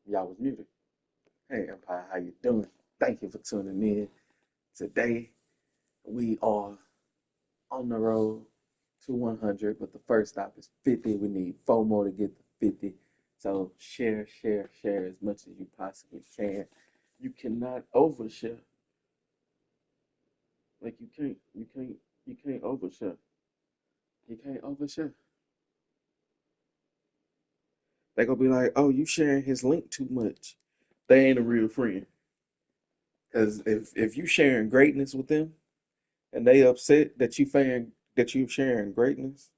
Y'all was muted. Hey Empire, how you doing? Thank you for tuning in. Today we are on the road to 100, but the first stop is 50. We need 4 more to get to 50. So share, share, share as much as you possibly can. You cannot overshare. Like you can't overshare. You can't overshare. They gonna be like, oh, you sharing his link too much. They ain't a real friend. Cause if you sharing greatness with them and they upset that you sharing greatness,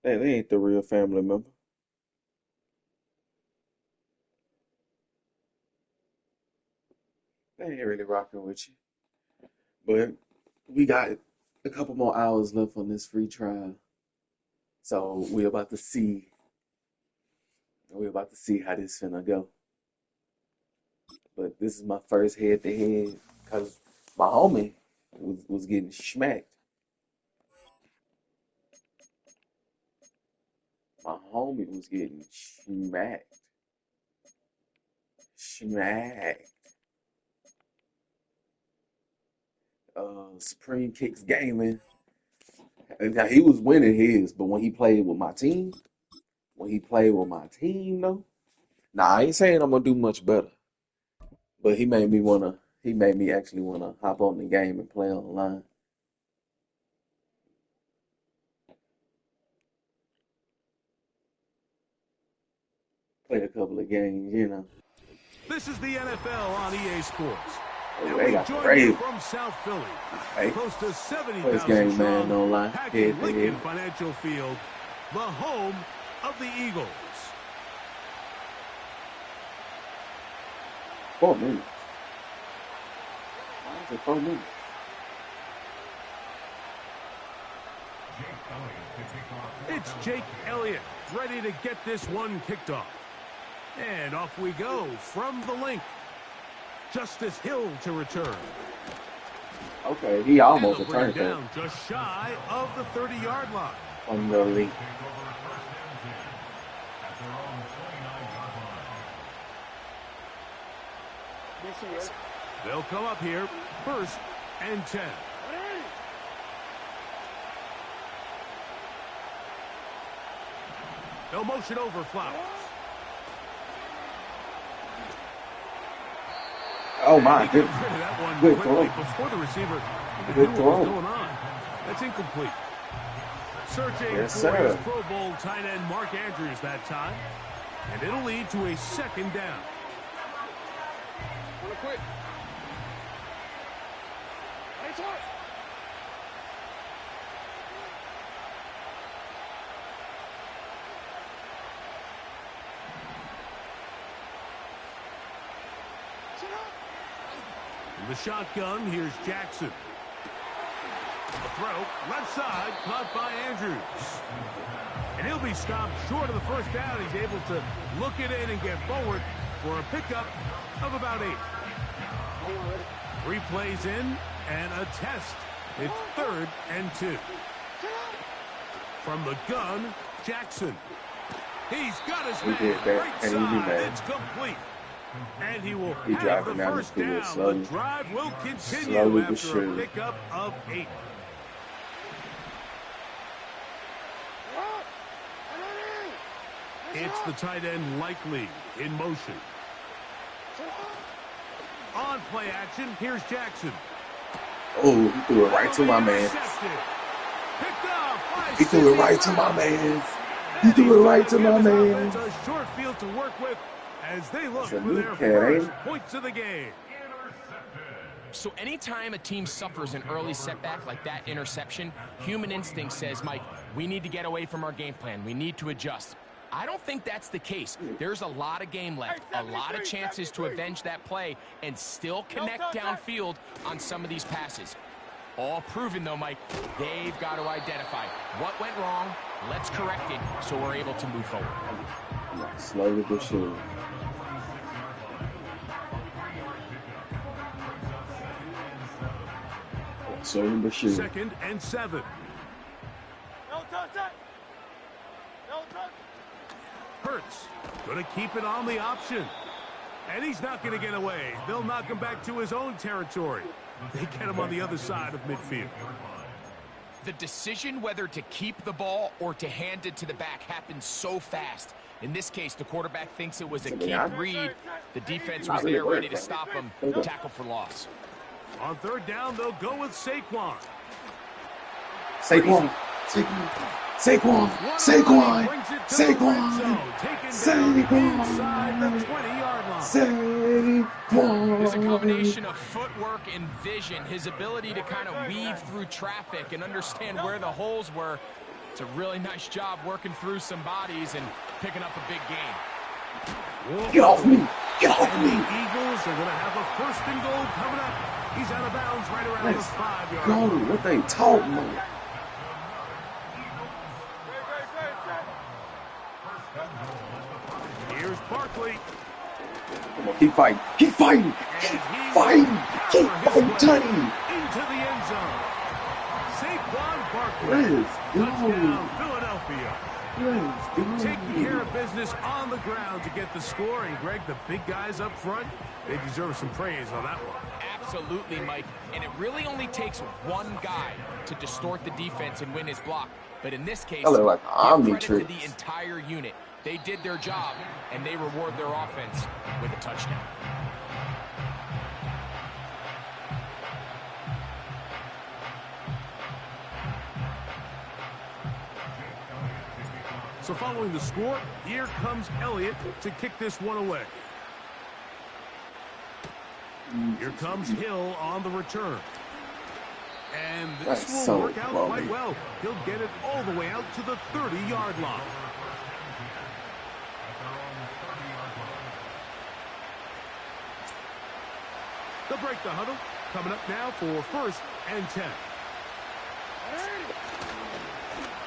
they ain't the real family member. They ain't really rocking with you. But we got a couple more hours left on this free trial. So we're about to see how this finna go. But this is my first head to head because my homie was getting smacked. My homie was getting smacked. Smacked. Supreme Kicks Gaming. And now he was winning his, but when he played with my team though, nah, I ain't saying I'm gonna do much better. But he made me actually wanna hop on the game and play online. Play a couple of games. This is the NFL on EA Sports. Oh, And they we got the join you Ravens. from South Philly. Hey, Close to first 70,000 game, man, strong, no lie. packing Head to Lincoln head. Financial Field, the home of the Eagles. 4 minutes. Why is it 4 minutes? It's Jake Elliott ready to get this one kicked off. And off we go from the link. Justice Hill to return. Okay, he And almost they'll bring him returned that down just shy of the 30-yard line. on the league. They'll come up here, 1st and 10. They'll motion over Flowers. Oh my He gets goodness. rid of that one Good quickly throw. before the receiver even Good knew what was throw. going on. That's incomplete. Searching Yes, for his sir. Pro Bowl tight end Mark Andrews that time. And it'll lead to a 2nd down. Quick. In the shotgun, here's Jackson. The throw, left side, caught by Andrews. And he'll be stopped short of the 1st down. He's able to look it in and get forward for a pickup of about 8. 3 plays in and a test. It's 3rd and 2. From the gun, Jackson. He's got his man. He did that, Right and he be side. mad. It's complete. And he will He have the driving down the 1st field down. slowly. The drive will continue Slowly but after a surely. pickup of 8. It's the tight end Likely in motion. On play action, here's Jackson. Oh, he threw it right to my man. He threw it right to my man. He threw it right to my man. A short field to work with as they look That's a for new their cat, ain't first it? points of the game. So anytime a team suffers an early setback like that interception, human instinct says, Mike, we need to get away from our game plan. We need to adjust. I don't think that's the case. There's a lot of game left, a lot of chances to avenge that play and still connect downfield on some of these passes. All proven, though, Mike, they've got to identify what went wrong, let's correct it so we're able to move forward. Slowly but surely. Slowly but surely. 2nd and 7. Hurts. Going to keep it on the option. And he's not going to get away. They'll knock him back to his own territory. They get him on the other side of midfield. The decision whether to keep the ball or to hand it to the back happens so fast. In this case, the quarterback thinks it was a keep read. The defense was there ready to stop him. Tackle for loss. On third down, they'll go with Saquon. Saquon. Saquon. Saquon. Saquon. There's a combination of footwork and vision, his ability to kind of weave through traffic and understand where the holes were. It's a really nice job working through some bodies and picking up a big gain. Get off me! Get off me! The Eagles are going to have a 1st and goal coming up. He's out of bounds right around the 5-yard line. Go, what they talking about? Here's Barkley. Come on, keep fighting. Keep fighting. Keep fighting. Keep fighting, Tony. Into the end zone. Saquon Barkley. Let's go. Touchdown, Philadelphia. Let's go. Taking care of business on the ground to get the score. And, Greg, the big guys up front, they deserve some praise on that one. Absolutely, Mike. And it really only takes one guy to distort the defense and win his block. But in this case, I look like give credit to the entire unit. They did their job, and they reward their offense with a touchdown. So following the score, here comes Elliott to kick this one away. Here comes Hill on the return. And this will work out quite well. He'll get it all the way out to the 30-yard line. They'll break the huddle. Coming up now for 1st and 10.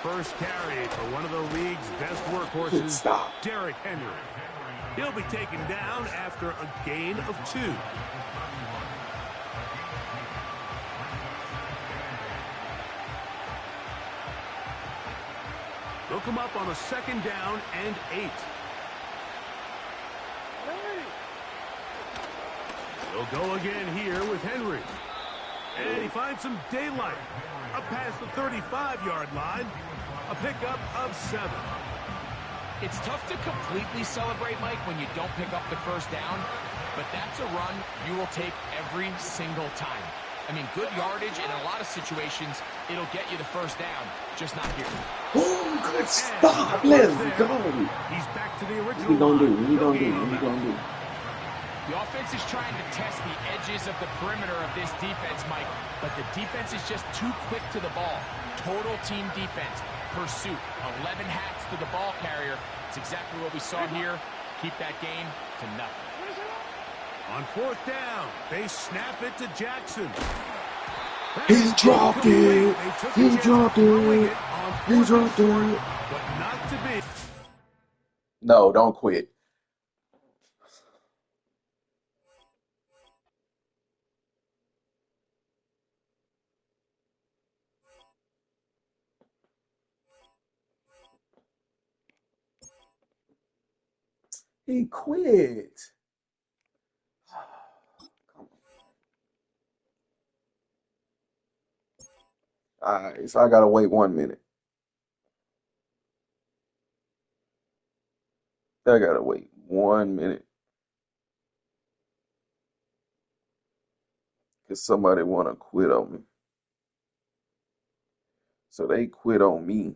First carry for one of the league's best workhorses, Derrick Henry. He'll be taken down after a gain of 2. They'll come up on a 2nd down and 8. They'll go again here with Henry. And he finds some daylight. Up past the 35-yard line. A pickup of 7. It's tough to completely celebrate, Mike, when you don't pick up the 1st down. But that's a run you will take every single time. I mean, good yardage, and in a lot of situations, it'll get you the 1st down, just not here. Oh, good stop. Let's go. He's back to the original. What we gonna do? What we gonna do? What we gonna do? The offense is trying to test the edges of the perimeter of this defense, Mike, but the defense is just too quick to the ball. Total team defense, pursuit, 11 hats to the ball carrier. It's exactly what we saw here. Keep that gain to nothing. On 4th down, they snap it to Jackson. He dropped it. He dropped it. He dropped it. But not to be. No, don't quit. He quit. Come on. All right, so I gotta wait 1 minute. I gotta wait 1 minute. Because somebody wanna quit on me. So they quit on me.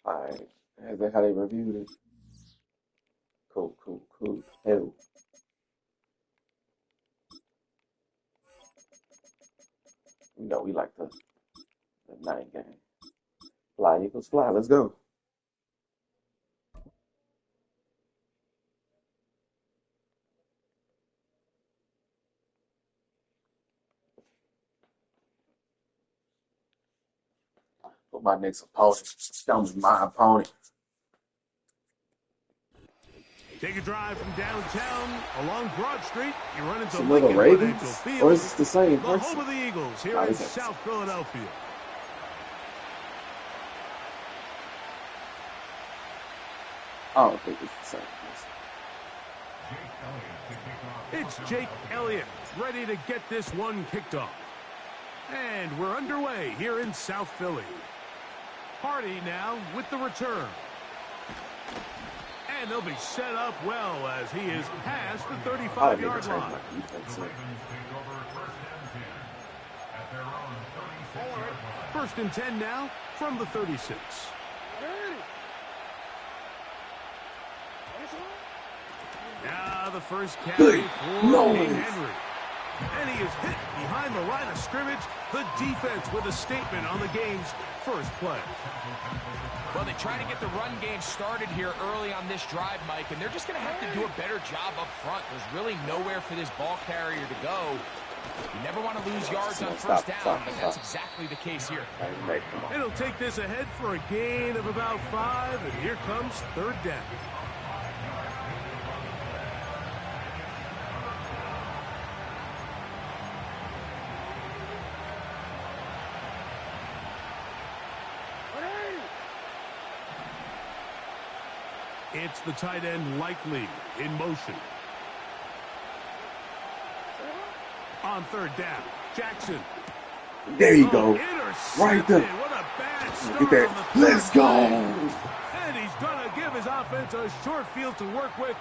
All right. Is that how they reviewed it? Cool. Hell. You know, we like the night game. Fly, Eagles, fly. Let's go. For my next opponent. That was my opponent. Take a drive from downtown along Broad Street. You run into Some little Lincoln Financial Ravens? Field, Or is this the same the person? home of the Eagles here in South Philadelphia. I don't think it's the same person. It's Jake Elliott ready to get this one kicked off. And we're underway here in South Philly. Hardy now with the return. And they'll be set up well as he is past the 35-yard line. First and 10 now from the 36. Now the first carry for King Henry. And he is hit behind the line of scrimmage. The defense with a statement on the game's first play. Well, they try to get the run game started here early on this drive, Mike, and they're just going to have to do a better job up front. There's really nowhere for this ball carrier to go. You never want to lose yards on first down, but that's exactly the case here. It'll take this ahead for a gain of about 5, and here comes third down. It's the tight end Likely in motion. On third down, Jackson. There you go. Right there. What a bad start. Look at that. Let's go. And he's going to give his offense a short field to work with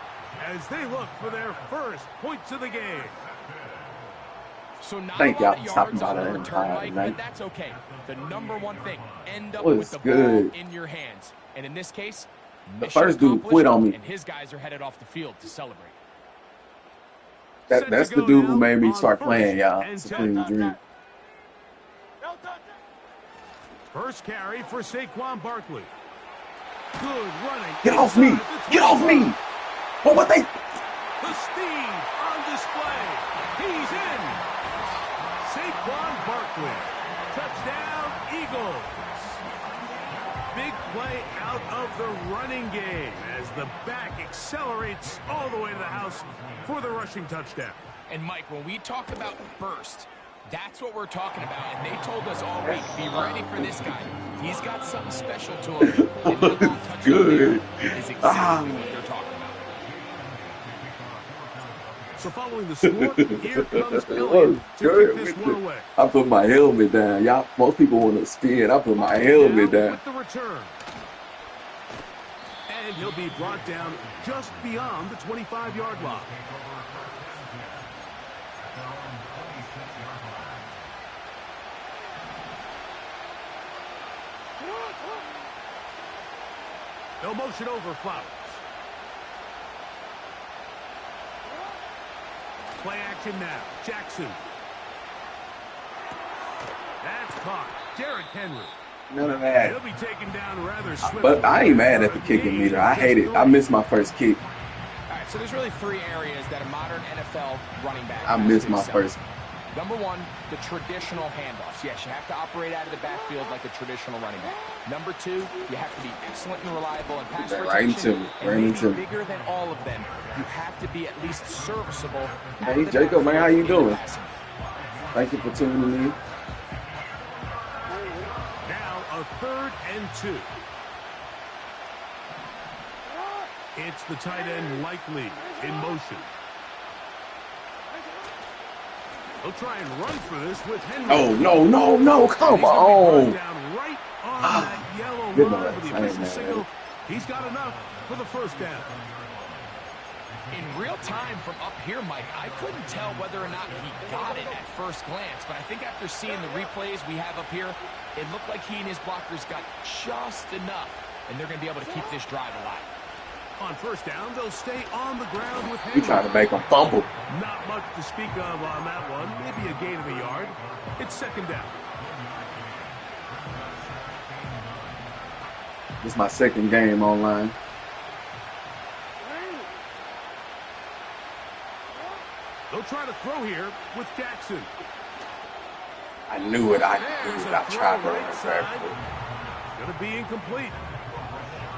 as they look for their first points of the game. So not Thank a lot y'all of for stopping yards on by the that return, Mike, tonight. but that's okay. The number one thing, end up Was with the good. ball in your hands. And in this case, The first dude quit on me. and his guys are headed off the field to celebrate. That's the dude who made me start playing, y'all. Supreme Dream. First carry for Saquon Barkley. Good running. Get off me! Get off me! Oh, what they? The speed on display. He's in. Saquon Barkley. Touchdown, Eagles. Big play out of the running game as the back accelerates all the way to the house for the rushing touchdown. And, Mike, when we talk about burst, that's what we're talking about. And they told us all week, be ready for this guy. He's got something special to him. And that long touchdown Good. is exactly what they're talking about. So following the score, here comes Elliott to kick this one away. I put my helmet down. Y'all, most people want to spin. I put my helmet down. With the return. And he'll be brought down just beyond the 25-yard line. No motion over Flowers. Play action now. Jackson. That's caught. Derrick Henry. None of He'll that. be taken down rather swiftly. But I ain't mad at the kicking meter. I hate it. I missed my first kick. All right, so there's really 3 areas that a modern NFL running back I has missed to my excel. first. Number 1, the traditional handoffs. Yes, you have to operate out of the backfield like a traditional running back. Number 2, you have to be excellent and reliable in pass That right protection. into me. And Right maybe into me. bigger than all of them, you have to be at least serviceable. out Hey, of the Jacob, man, backfield how you in the doing? passing. Thank you for tuning in. Now a 3rd and 2. It's the tight end Likely in motion. He'll try and run for this with Henry. Oh, no. Come He's gonna be brought on. down right on that yellow Good line night. with the I ain't official mad at signal. it. He's got enough for the first down. In real time from up here, Mike, I couldn't tell whether or not he got it at first glance, but I think after seeing the replays we have up here, it looked like he and his blockers got just enough, and they're going to be able to keep this drive alive. On first down, they'll stay on the ground with You Henry. trying to make them fumble. Not much to speak of on that one. Maybe a gain of a yard. It's second down. This is my second game online. They'll try to throw here with Jackson. I knew it. I There's knew a it. I throw tried to right run side. back. It's going to be incomplete.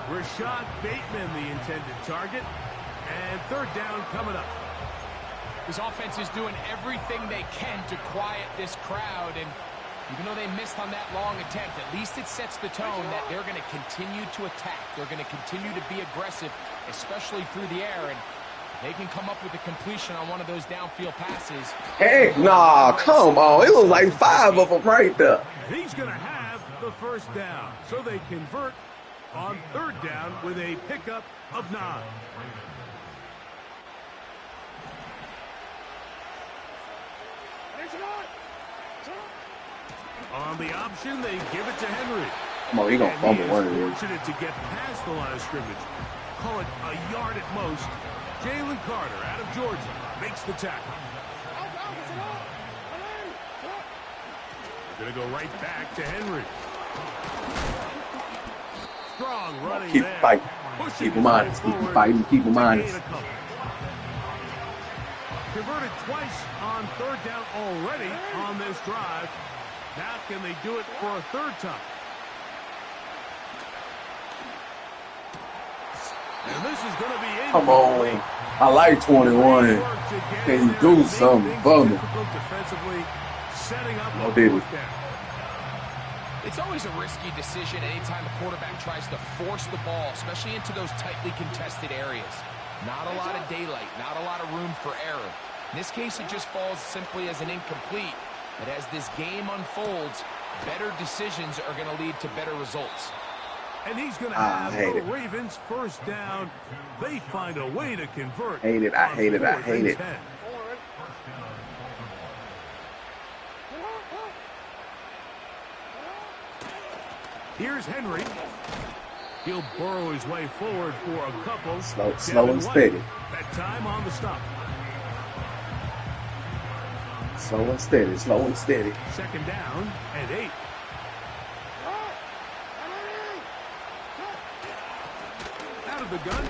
Rashad Bateman, the intended target. And third down coming up. This offense is doing everything they can to quiet this crowd, and even though they missed on that long attempt, at least it sets the tone that they're going to continue to attack. They're going to continue to be aggressive, especially through the air, and they can come up with a completion on one of those downfield passes. Heck nah, come on. It was like 5 of them right there. He's going to have the first down, so they convert on third down with a pickup of 9. On the option, they give it to Henry. Come on, he gonna fumble one of these. Fortunate to get past the line of scrimmage. Call it a yard at most. Jalen Carter out of Georgia makes the tackle. They're going to go right back to Henry. Strong running Keep there. fighting. Keep him honest. Keep fighting. Keep him honest. Converted twice on third down already on this drive. Now can they do it for a third time? And this is going to be incomplete. Come on. I like 21. Can you do something for me? Defensively, setting up No, did he? It's always a risky decision anytime a quarterback tries to force the ball, especially into those tightly contested areas. Not a lot of daylight, not a lot of room for error. In this case, it just falls simply as an incomplete. But as this game unfolds, better decisions are going to lead to better results. And he's going to have the Ravens first down. They find a way to convert. Hate it. I hate it. I hate it. Here's Henry. He'll burrow his way forward for a couple. Slow and steady. That time on the stop. Slow and steady. Slow and steady. Second down and 8. Out of the gun.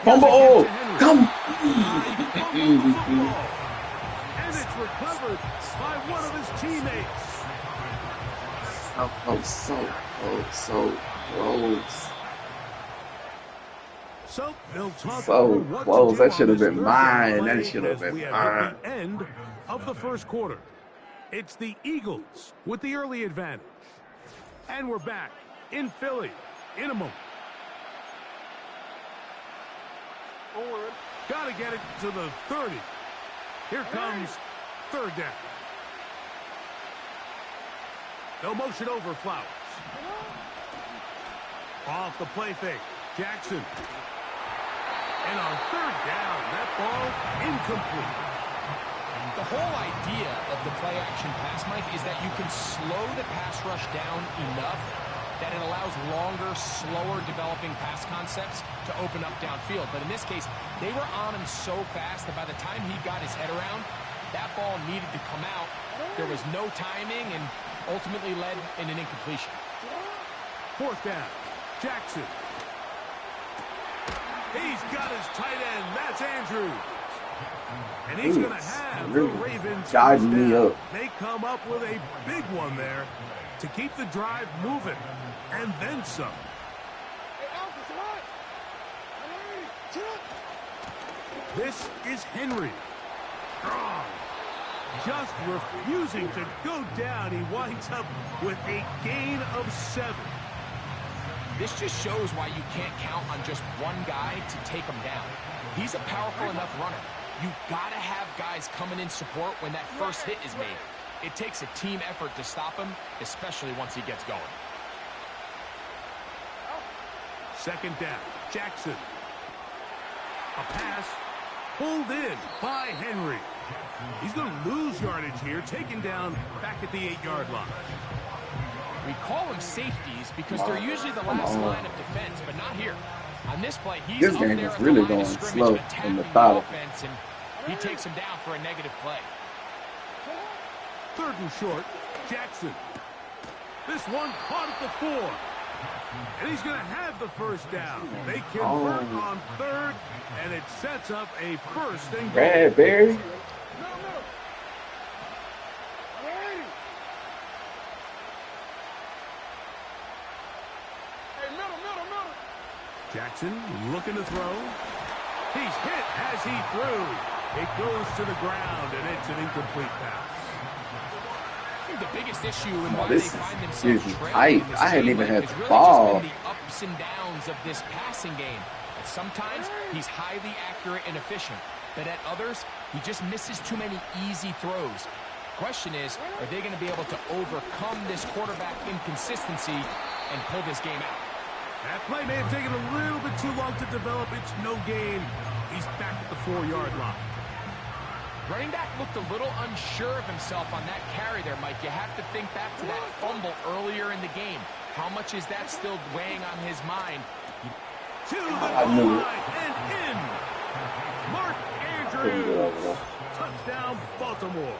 Fumble! Come! And it's recovered by one of his teammates. Oh, so close. So they'll talk So close. That should have been mine. That should have been mine. At the end of the first quarter. It's the Eagles with the early advantage. And we're back in Philly in a moment. Got to get it to the 30. Here comes third down. No motion over Flowers. Off the play fake. Jackson. And on third down, that ball incomplete. The whole idea of the play-action pass, Mike, is that you can slow the pass rush down enough that it allows longer, slower developing pass concepts to open up downfield. But in this case, they were on him so fast that by the time he got his head around, that ball needed to come out. There was no timing and ultimately led in an incompletion. Fourth down, Jackson. He's got his tight end. That's Andrews. And he's going to have the Ravens guiding me up. They come up with a big one there to keep the drive moving. And then some. This is Henry. Strong. Just refusing to go down. He winds up with a gain of 7. This just shows why you can't count on just one guy to take him down. He's a powerful enough runner. You got to have guys coming in support when that first hit is made. It takes a team effort to stop him, especially once he gets going. Second down, Jackson. A pass pulled in by Henry. He's going to lose yardage here, taken down back at the 8-yard line. We call them safeties because they're usually the last line of defense, but not here. On this play, he's This up game there is at really the line going of scrimmage, slow attacking and the methodical. offense, and he takes him down for a negative play. Third and short, Jackson. This one caught at the 4. And he's going to have the first down. They convert on third, and it sets up a first and goal. Bradbury. Jackson looking to throw. He's hit as he threw. It goes to the ground, and it's an incomplete pass. I think the biggest issue in why they find themselves trailing tight. in this I hadn't game, even had has the really ball. just been the ups and downs of this passing game. But sometimes he's highly accurate and efficient, but at others, he just misses too many easy throws. Question is, are they going to be able to overcome this quarterback inconsistency and pull this game out? That play may have taken a little bit too long to develop. It's no gain. He's back at the 4-yard line. Running back looked a little unsure of himself on that carry there, Mike. You have to think back to that fumble earlier in the game. How much is that still weighing on his mind? To the goal line and in. Mark Andrews. Touchdown, Baltimore.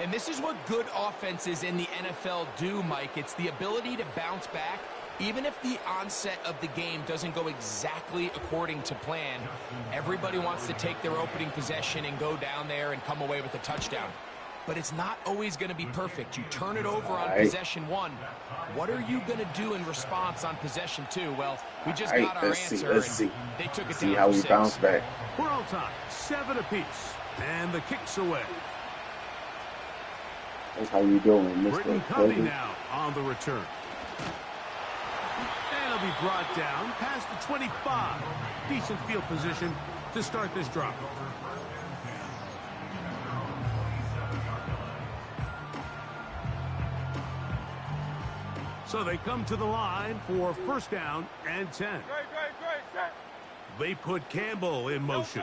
And this is what good offenses in the NFL do, Mike. It's the ability to bounce back, even if the onset of the game doesn't go exactly according to plan. Everybody wants to take their opening possession and go down there and come away with a touchdown. But it's not always going to be perfect. You turn it over on possession 1. What are you going to do in response on possession 2? Well, we just got our answer. Let's see. They took it See down how for we 6. bounce back. We're all time. 7 apiece. And the kick's away. That's how you doing, Mr. Britton Covey Cousins. now on the return. And he'll be brought down past the 25. Decent field position to start this drive. So they come to the line for first down and 10. They put Campbell in motion.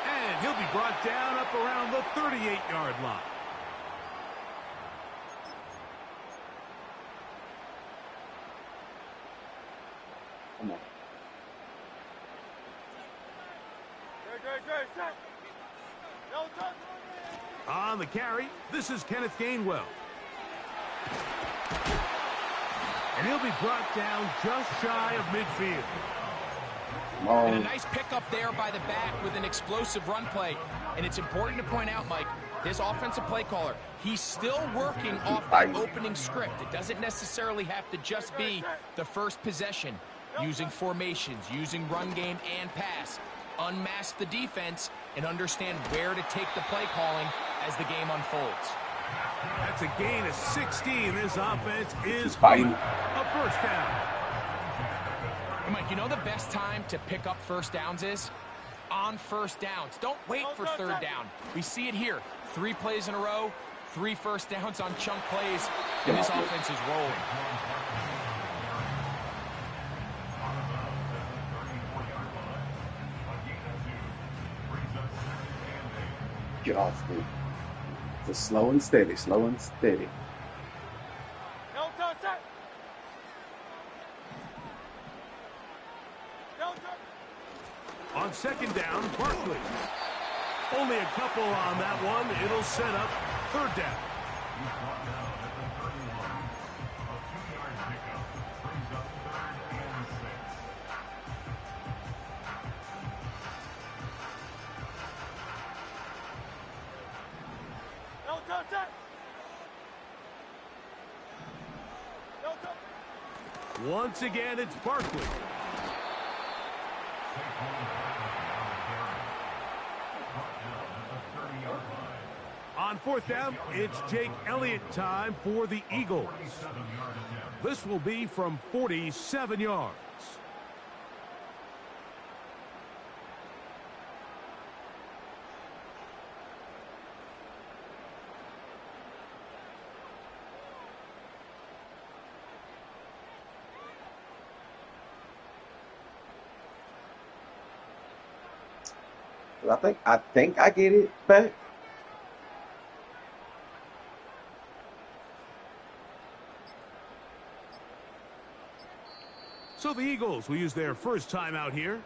And he'll be brought down up around the 38-yard line. Come on. On the carry, this is Kenneth Gainwell. And he'll be brought down just shy of midfield. And a nice pickup there by the back with an explosive run play. And it's important to point out, Mike, this offensive play caller, he's still working off that opening script. It doesn't necessarily have to just be the first possession. Using formations, using run game and pass. Unmask the defense and understand where to take the play calling as the game unfolds. That's a gain of 16. This offense is fighting. A first down. And Mike, you know the best time to pick up first downs is? On first downs. Don't wait for third down. We see it here. 3 plays in a row, 3 first downs on chunk plays, and this offense is rolling. Get off me. Just slow and steady, slow and steady. On second down, Barkley. Only a couple on that one. It'll set up third down. Once again, it's Barkley. On fourth down, it's Jake Elliott time for the Eagles. This will be from 47 yards. I think I get it back. So the Eagles will use their first time out here.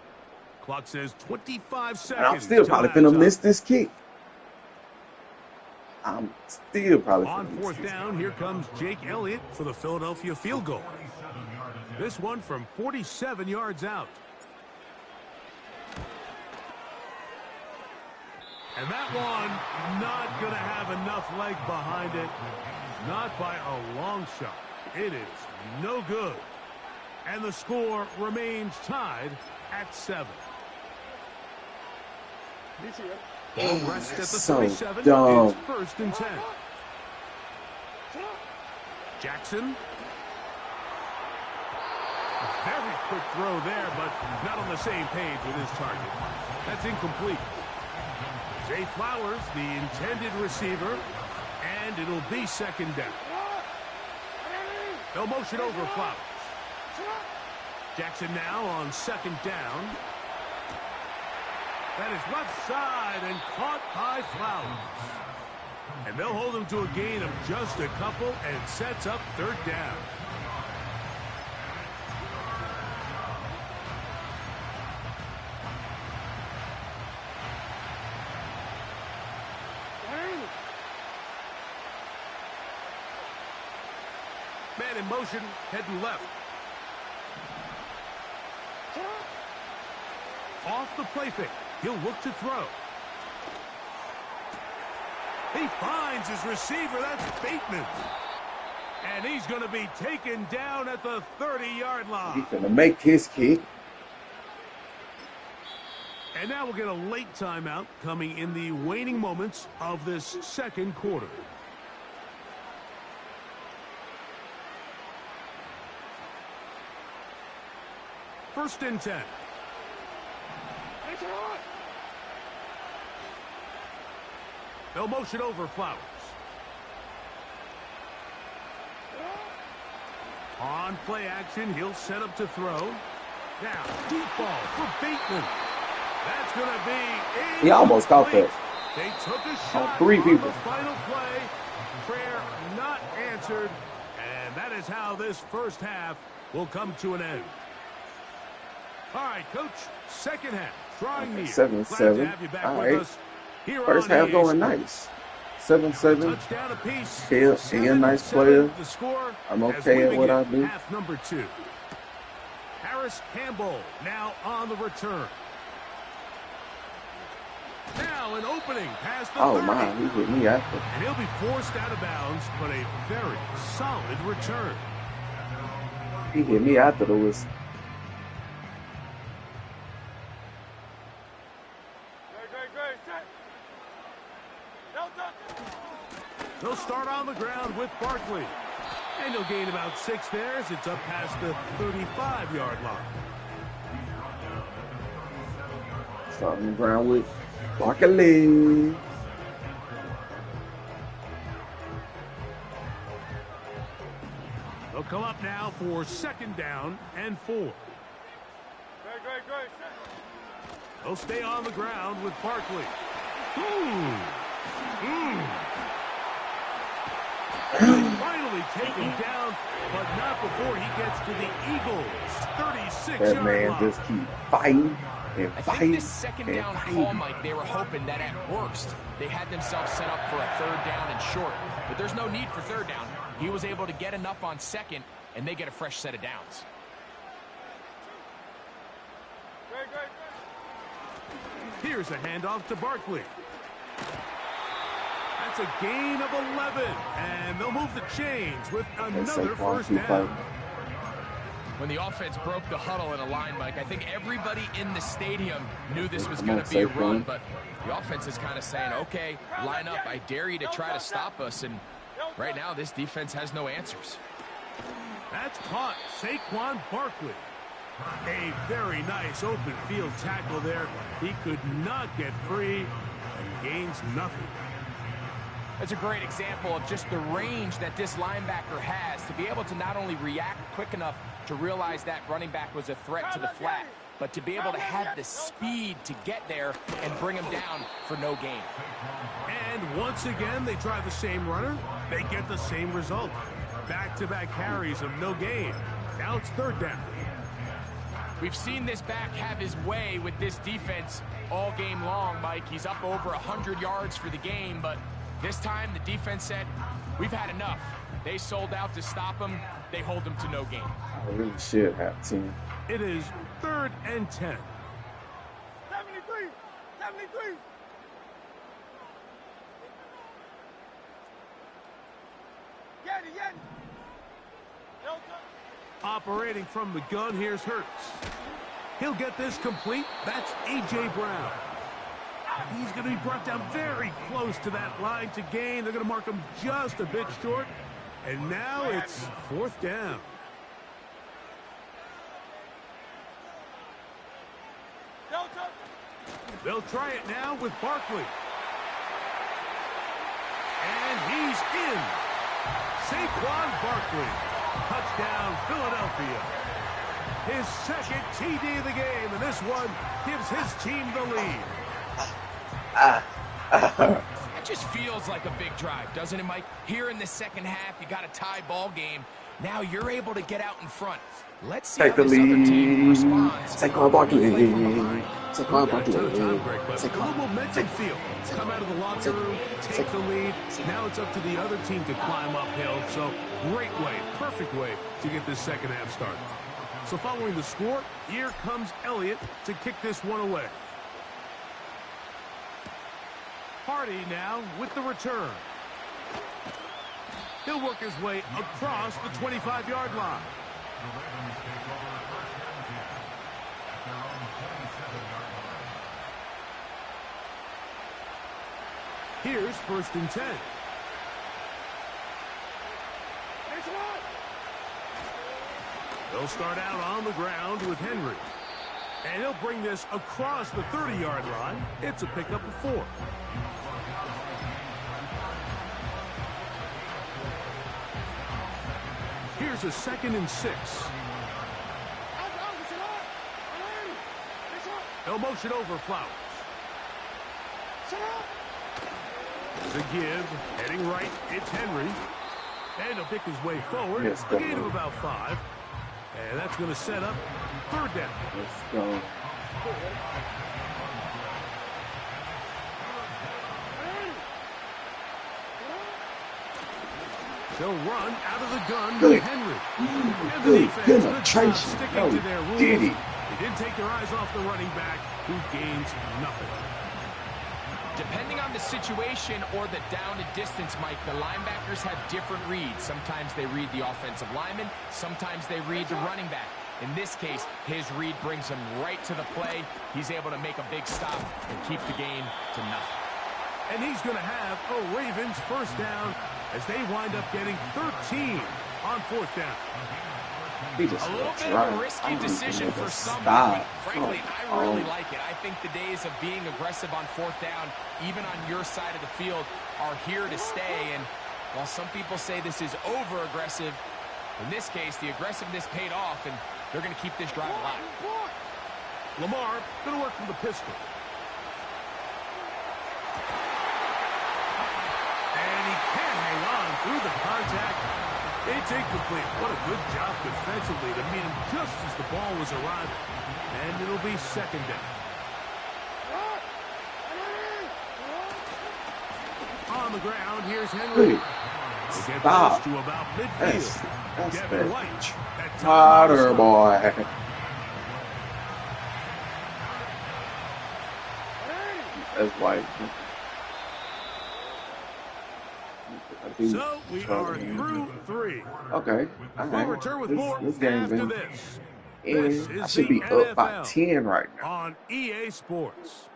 Clock says 25 seconds. And I'm still probably finna miss this kick. I'm still probably on fourth down. Here comes Jake Elliott for the Philadelphia field goal. This one from 47 yards out. And that one not going to have enough leg behind it. Not by a long shot. It is no good. And the score remains tied at 7. Ball rests at the So 37. dumb. It's 1st and 10. Jackson. A very quick throw there, but not on the same page with his target. That's incomplete. Zay Flowers, the intended receiver, and it'll be 2nd down. They'll motion over Flowers. Jackson now on 2nd down. That is left side and caught by Flowers. And they'll hold him to a gain of just a couple and sets up 3rd down. Man in motion, heading left. Off the play fake. He'll look to throw. He finds his receiver. That's Bateman. And he's going to be taken down at the 30-yard line. He's going to make his kick. And now we'll get a late timeout coming in the waning moments of this 2nd quarter. First and 10. They'll motion over Flowers. On play action, he'll set up to throw. Now, deep ball for Bateman. That's going to be He almost caught that. They took a shot 3 on people. the final play. Prayer not answered. And that is how this 1st half will come to an end. All right, Coach, 2nd half. Drawing near. 7-7. Glad to have you back All with right. us here 1st on half EA going Sports. nice. 7-7. Touchdown apiece. He a nice 7-7 player. the score I'm as okay we at what I begin do. Half number 2. Harris Campbell now on the return. Now an opening past the 30. Oh, my. He hit me after. And he'll be forced out of bounds, but a very solid return. He hit me after the whistle. They'll start on the ground with Barkley. And he'll gain about 6 there as it's up past the 35-yard line. Starting the ground with Barkley. They'll come up now for 2nd down and 4. They'll stay on the ground with Barkley. Finally taken down, but not before he gets to the Eagles' 36-yard That man line. just keep fighting and I think fighting this 2nd and down fighting. call, Mike, they were hoping that at worst they had themselves set up for a 3rd down and short. But there's no need for 3rd down. He was able to get enough on 2nd, and they get a fresh set of downs. Here's a handoff to Barkley. That's a gain of 11, and they'll move the chains with another 1st down. When the offense broke the huddle in a line, Mike, I think everybody in the stadium knew this was Come going on, to be a Saquon. run, but the offense is kind of saying, okay, line up. I dare you to try to stop us, and right now this defense has no answers. That's caught Saquon Barkley. A very nice open field tackle there. He could not get free and gains nothing. That's a great example of just the range that this linebacker has to be able to not only react quick enough to realize that running back was a threat to the flat, but to be able to have the speed to get there and bring him down for no gain. And once again, they try the same runner. They get the same result. Back-to-back carries of no gain. Now it's 3rd down. We've seen this back have his way with this defense all game long, Mike. He's up over 100 yards for the game, but this time the defense said, we've had enough. They sold out to stop him. They hold him to no gain. I really should have 10. It is 3rd and 10. 73! 73! Operating from the gun, here's Hurts. He'll get this complete. That's A.J. Brown. He's going to be brought down very close to that line to gain. They're going to mark him just a bit short. And now it's 4th down. They'll try it now with Barkley. And he's in. Saquon Barkley. Touchdown, Philadelphia. His second TD of the game, and this one gives his team the lead. It just feels like a big drive, doesn't it, Mike? Here in the second half, you got a tie ball game. Now you're able to get out in front. Let's see how this other team responds. Saquon Barkley. Saquon Barkley. A little momentum feel. Come out of the locker room, take the lead. Now it's up to the other team to climb uphill. So great way, perfect way to get this second half started. So following the score, here comes Elliott to kick this one away. Hardy now with the return. He'll work his way across the 25-yard line. Here's 1st and 10. They'll start out on the ground with Henry. And he'll bring this across the 30-yard line. It's a pickup of 4. Here's a 2nd and 6. They'll motion over Flowers. There's a give. Heading right, it's Henry. And he'll pick his way forward. A gain of about 5. And that's going to set up 3rd down. Let's go. They'll run out of the gun with Henry. And the defense penetration. Sticking to their rules. They didn't take their eyes off the running back, who gains nothing. Depending on the situation or the down and distance, Mike, the linebackers have different reads. Sometimes they read the offensive lineman. Sometimes they read the running back. In this case, his read brings him right to the play. He's able to make a big stop and keep the game to nothing. And he's going to have a Ravens 1st down as they wind up getting 13 on 4th down. A little bit of a risky decision for some, but frankly, I really like it. I think the days of being aggressive on 4th down, even on your side of the field, are here to stay. And while some people say this is over-aggressive, in this case, the aggressiveness paid off, and they're going to keep this drive alive. Lamar going to work from the pistol. And he can hang on through the contact. It's incomplete. What a good job defensively to meet him just as the ball was arriving. And it'll be 2nd down. On the ground, here's Henry. Stop. To about midfield. That's Devin White. Potter boy. That's White. So we are through 3. Okay. We'll return with more after this. And I should be up by 10 right now. On EA Sports.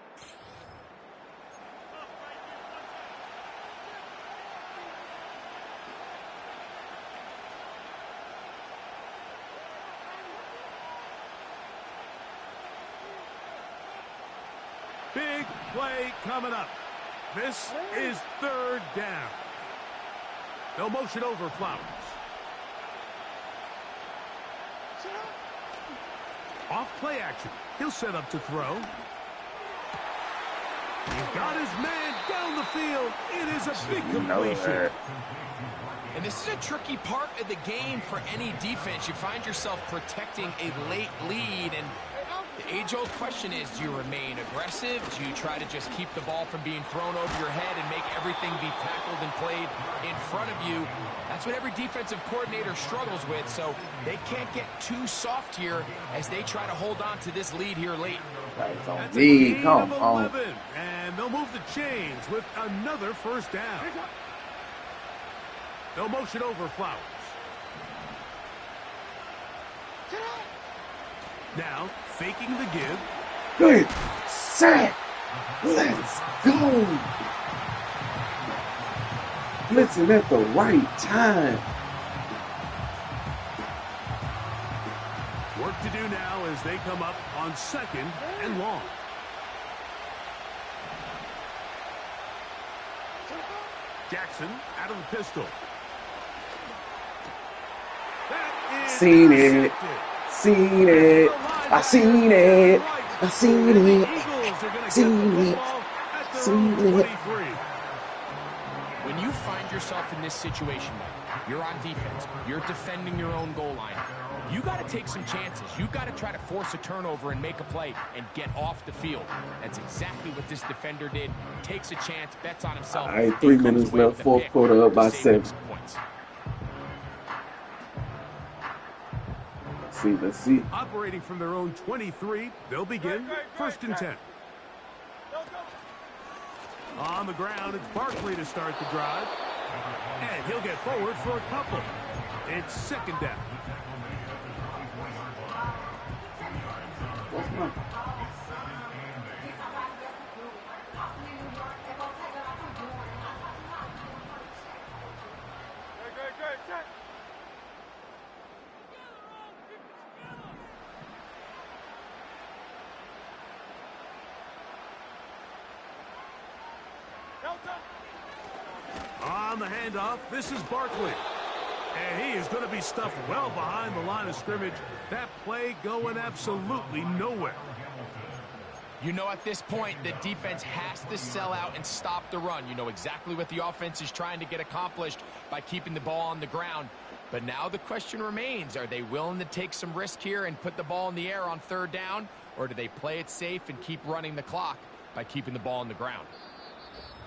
Big play coming up. This is 3rd down. They'll motion over Flowers. Off play action. He'll set up to throw. He's got his man down the field. It is a big completion. And this is a tricky part of the game for any defense. You find yourself protecting a late lead, and the age-old question is, do you remain aggressive? Do you try to just keep the ball from being thrown over your head and make everything be tackled and played in front of you? That's what every defensive coordinator struggles with, so they can't get too soft here as they try to hold on to this lead here late. That's on That's me. a gain Come of on. 11, and they'll move the chains with another 1st down. They'll motion over Flowers. Now, faking the give. Good. Set. Let's go. Blitzing at the right time. Work to do now as they come up on 2nd and long. Jackson out of the pistol. That is Seen it. intercepted. Seen it. I seen it. I seen And the it. Eagles are going to get Seen the it. football at their Seen own it. 23. When you find yourself in this situation, Mike, you're on defense, you're defending your own goal line, you got to take some chances. You got to try to force a turnover and make a play and get off the field. That's exactly what this defender did. Takes a chance, bets on himself. All right, 3 and comes minutes away left, with a fourth pick quarter up to by save them 7. some points. Let's see. Operating from their own 23, they'll begin 1st and 10. On the ground, it's Barkley to start the drive. And he'll get forward for a couple. It's 2nd down. What's mine? On the handoff, this is Barkley. And he is going to be stuffed well behind the line of scrimmage. That play going absolutely nowhere. You know, at this point, the defense has to sell out and stop the run. You know exactly what the offense is trying to get accomplished by keeping the ball on the ground. But now the question remains, are they willing to take some risk here and put the ball in the air on 3rd down? Or do they play it safe and keep running the clock by keeping the ball on the ground?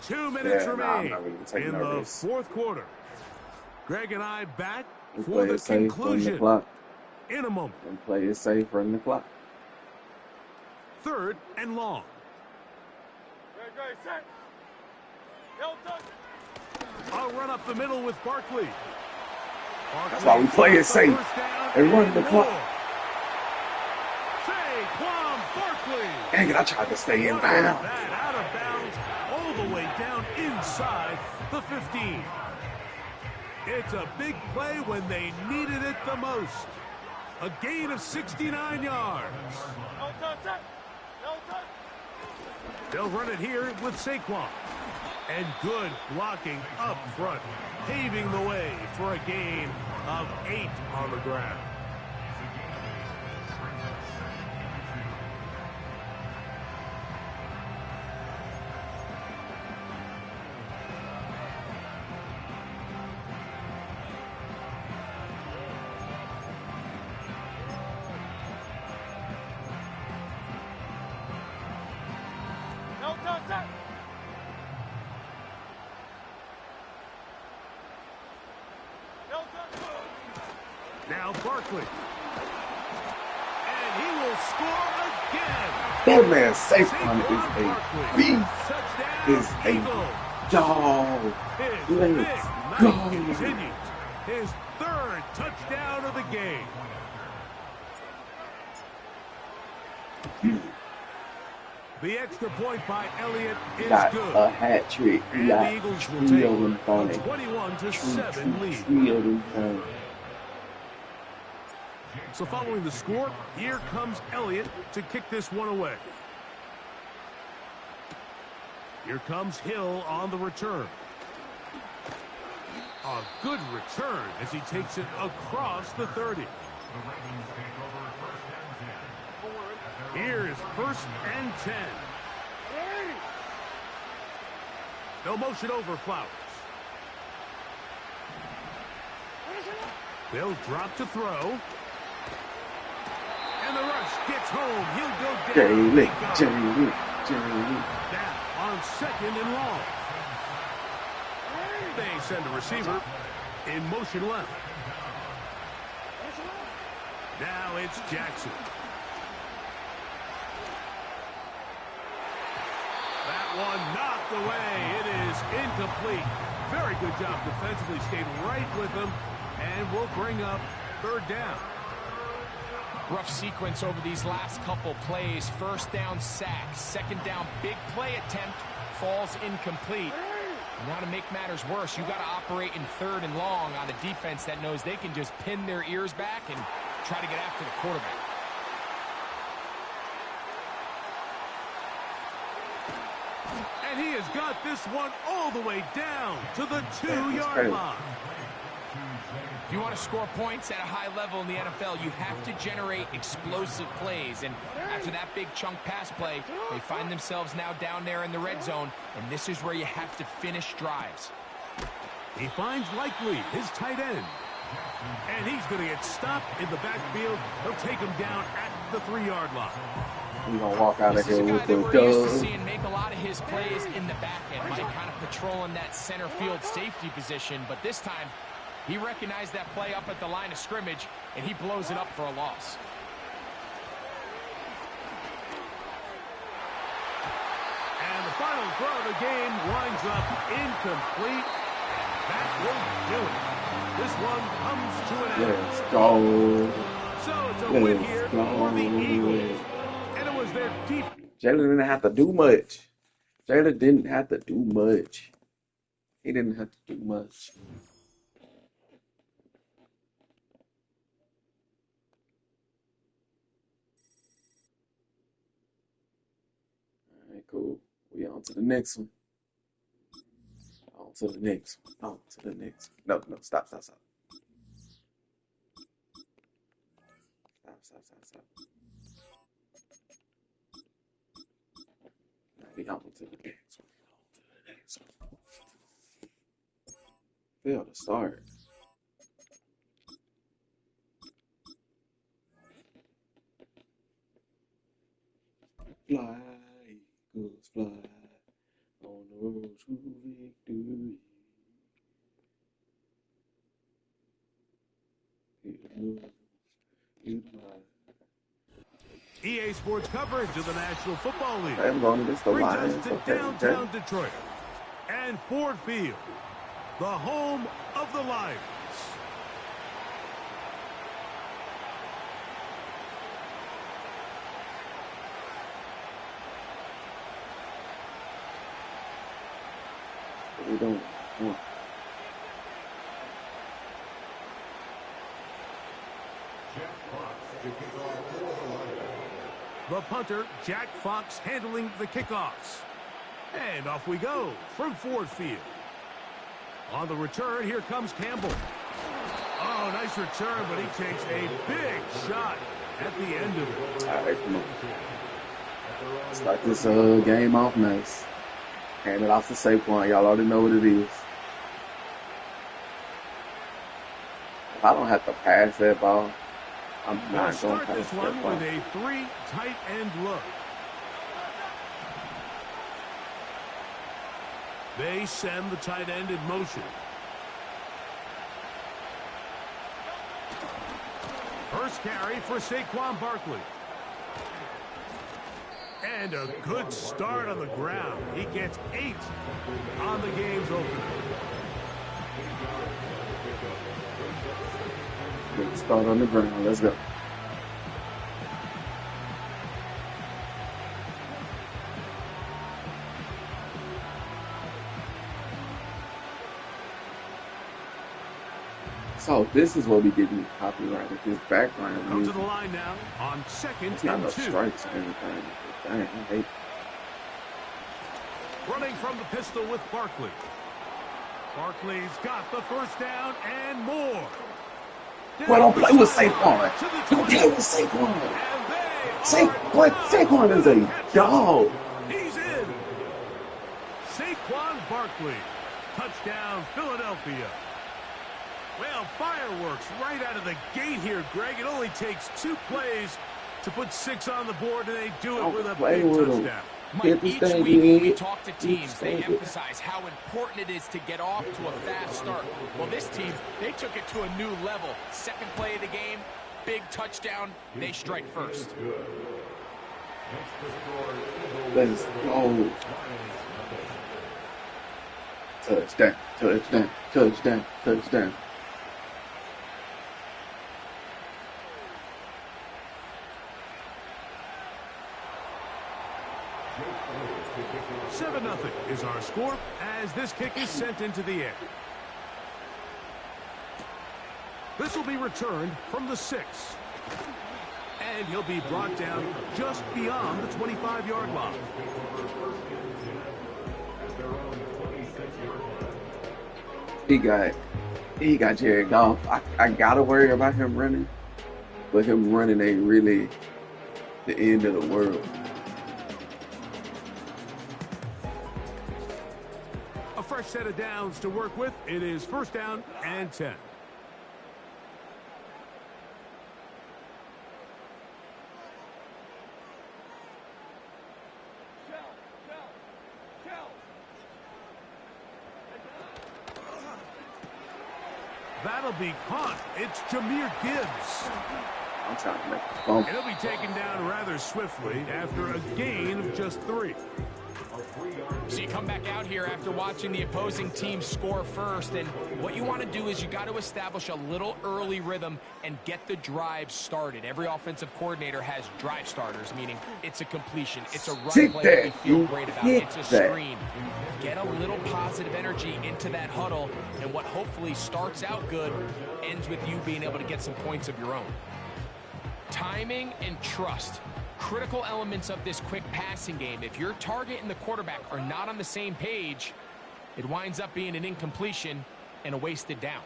2 minutes Yeah, remain I'm not really taking in no the risk. 4th quarter. Greg and I back We for play the it safe, run the conclusion clock. in a moment. And play it safe, run the clock. 3rd and long. I'll run up the middle with Barkley. That's why we play it safe and run the clock. Saquon Barkley. Dang it, I tried to stay in What was bounds. that? Out of bounds, all the way down inside the 15. It's a big play when they needed it the most. A gain of 69 yards. They'll run it here with Saquon. And good blocking up front, paving the way for a gain of 8 on the ground. Now Barkley. And he will score again. That man Saquon Saquon is a beast. Is a dog. His Let's big go. night continues. His 3rd touchdown of the game. The extra point by Elliott is Got good. a hat trick. He And got the Eagles will 3 take of them a funny. 21-7 lead. 3 of them funny. So following the score, here comes Elliott to kick this one away. Here comes Hill on the return. A good return as he takes it across the 30. Here's 1st and 10. They'll motion over Flowers. They'll drop to throw. And the rush gets home. He'll go down. Jerry. Down on 2nd and long. They send a receiver in motion left. Now it's Jackson. That one knocked away. It is incomplete. Very good job defensively. Stayed right with him. And will bring up 3rd down. Rough sequence over these last couple plays. First down sack, second down big play attempt, falls incomplete. And now to make matters worse, you got to operate in 3rd and long on a defense that knows they can just pin their ears back and try to get after the quarterback. And he has got this one all the way down to the 2-yard line. If you want to score points at a high level in the NFL, you have to generate explosive plays. And after that big chunk pass play, they find themselves now down there in the red zone, and this is where you have to finish drives. He finds Likely, his tight end. And he's going to get stopped in the backfield. He'll take him down at the 3-yard line. We're going to walk out of here with the dub. We're used to seeing make a lot of his plays in the back end, Mike, kind of patrolling that center field safety position. But this time, he recognized that play up at the line of scrimmage, and he blows it up for a loss. And the final throw of the game winds up incomplete. And that will do it. This one comes to an end. Let's go. So it's a win here for the Eagles. And it was their defense. Jalen didn't have to do much. Jalen didn't have to do much. He didn't have to do much. All right, cool. We on to the next one. On to the next one. On to the next one. No, stop. Stop. We on to the next one. Fail to start. Fly, Eagles, fly on the road to victory. EA Sports coverage of the National Football League I'm going to the brings Lions. us to downtown Detroit and Ford Field, the home of the Lions. We don't want. The punter, Jack Fox, handling the kickoffs. And off we go from Ford Field. On the return, here comes Campbell. Oh, nice return, but he takes a big shot at the end of it. All right, come on. Start this game off nice. Hand it off to Saquon. Y'all already know what it is. If I don't have to pass that ball, I'm Gonna not going to start pass this that one ball. with a 3 tight end look. They send the tight end in motion. First carry for Saquon Barkley. And a good start on the ground. He gets 8 on the game's opener. Good start on the ground. Let's go. So this is what we get me copyrighted. His background Come to music. the line now on 2nd It's not and no 2. strikes or anything. Dang, I hate. Running from the pistol with Barkley. Barkley's got the first down and more. Well, don't play with Saquon. Don't play with Saquon. Saquon is a dog. He's in. Saquon Barkley. Touchdown, Philadelphia. Well, fireworks right out of the gate here, Greg. It only takes 2 plays to put 6 on the board, and they do it with a big touchdown. Mike, each week when we talk to teams, they emphasize how important it is to get off to a fast start. Well, this team, they took it to a new level. Second play of the game, big touchdown, they strike first. Let's go. Touchdown, touchdown, touchdown, touchdown. 7-0 is our score as this kick is sent into the air. This will be returned from the 6. And he'll be brought down just beyond the 25-yard line. He got Jared Goff. I gotta worry about him running, but him running ain't really the end of the world. A fresh set of downs to work with. It is 1st down and 10. That'll be caught. It's Jahmyr Gibbs. I'm trying to make a bump. And he'll be taken down rather swiftly after a gain of just 3. So you come back out here after watching the opposing team score first, and what you want to do is you got to establish a little early rhythm and get the drive started. Every offensive coordinator has drive starters, meaning it's a completion, it's a run play that we feel great about, it's a screen. Get a little positive energy into that huddle, and what hopefully starts out good ends with you being able to get some points of your own. Timing and trust. Critical elements of this quick passing game. If your target and the quarterback are not on the same page, it winds up being an incompletion and a wasted down.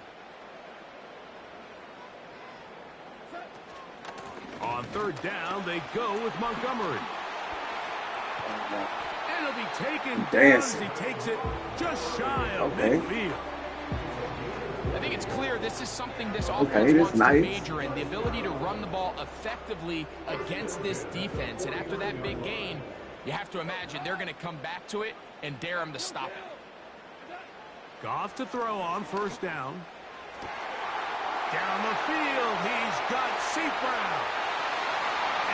On 3rd down, they go with Montgomery. And he'll be taken down as he takes it just shy of midfield. I think it's clear this is something this offense wants to major in, the ability to run the ball effectively against this defense. And after that big gain, you have to imagine they're going to come back to it and dare them to stop it. Goff to throw on 1st down. Down the field, he's got St. Brown.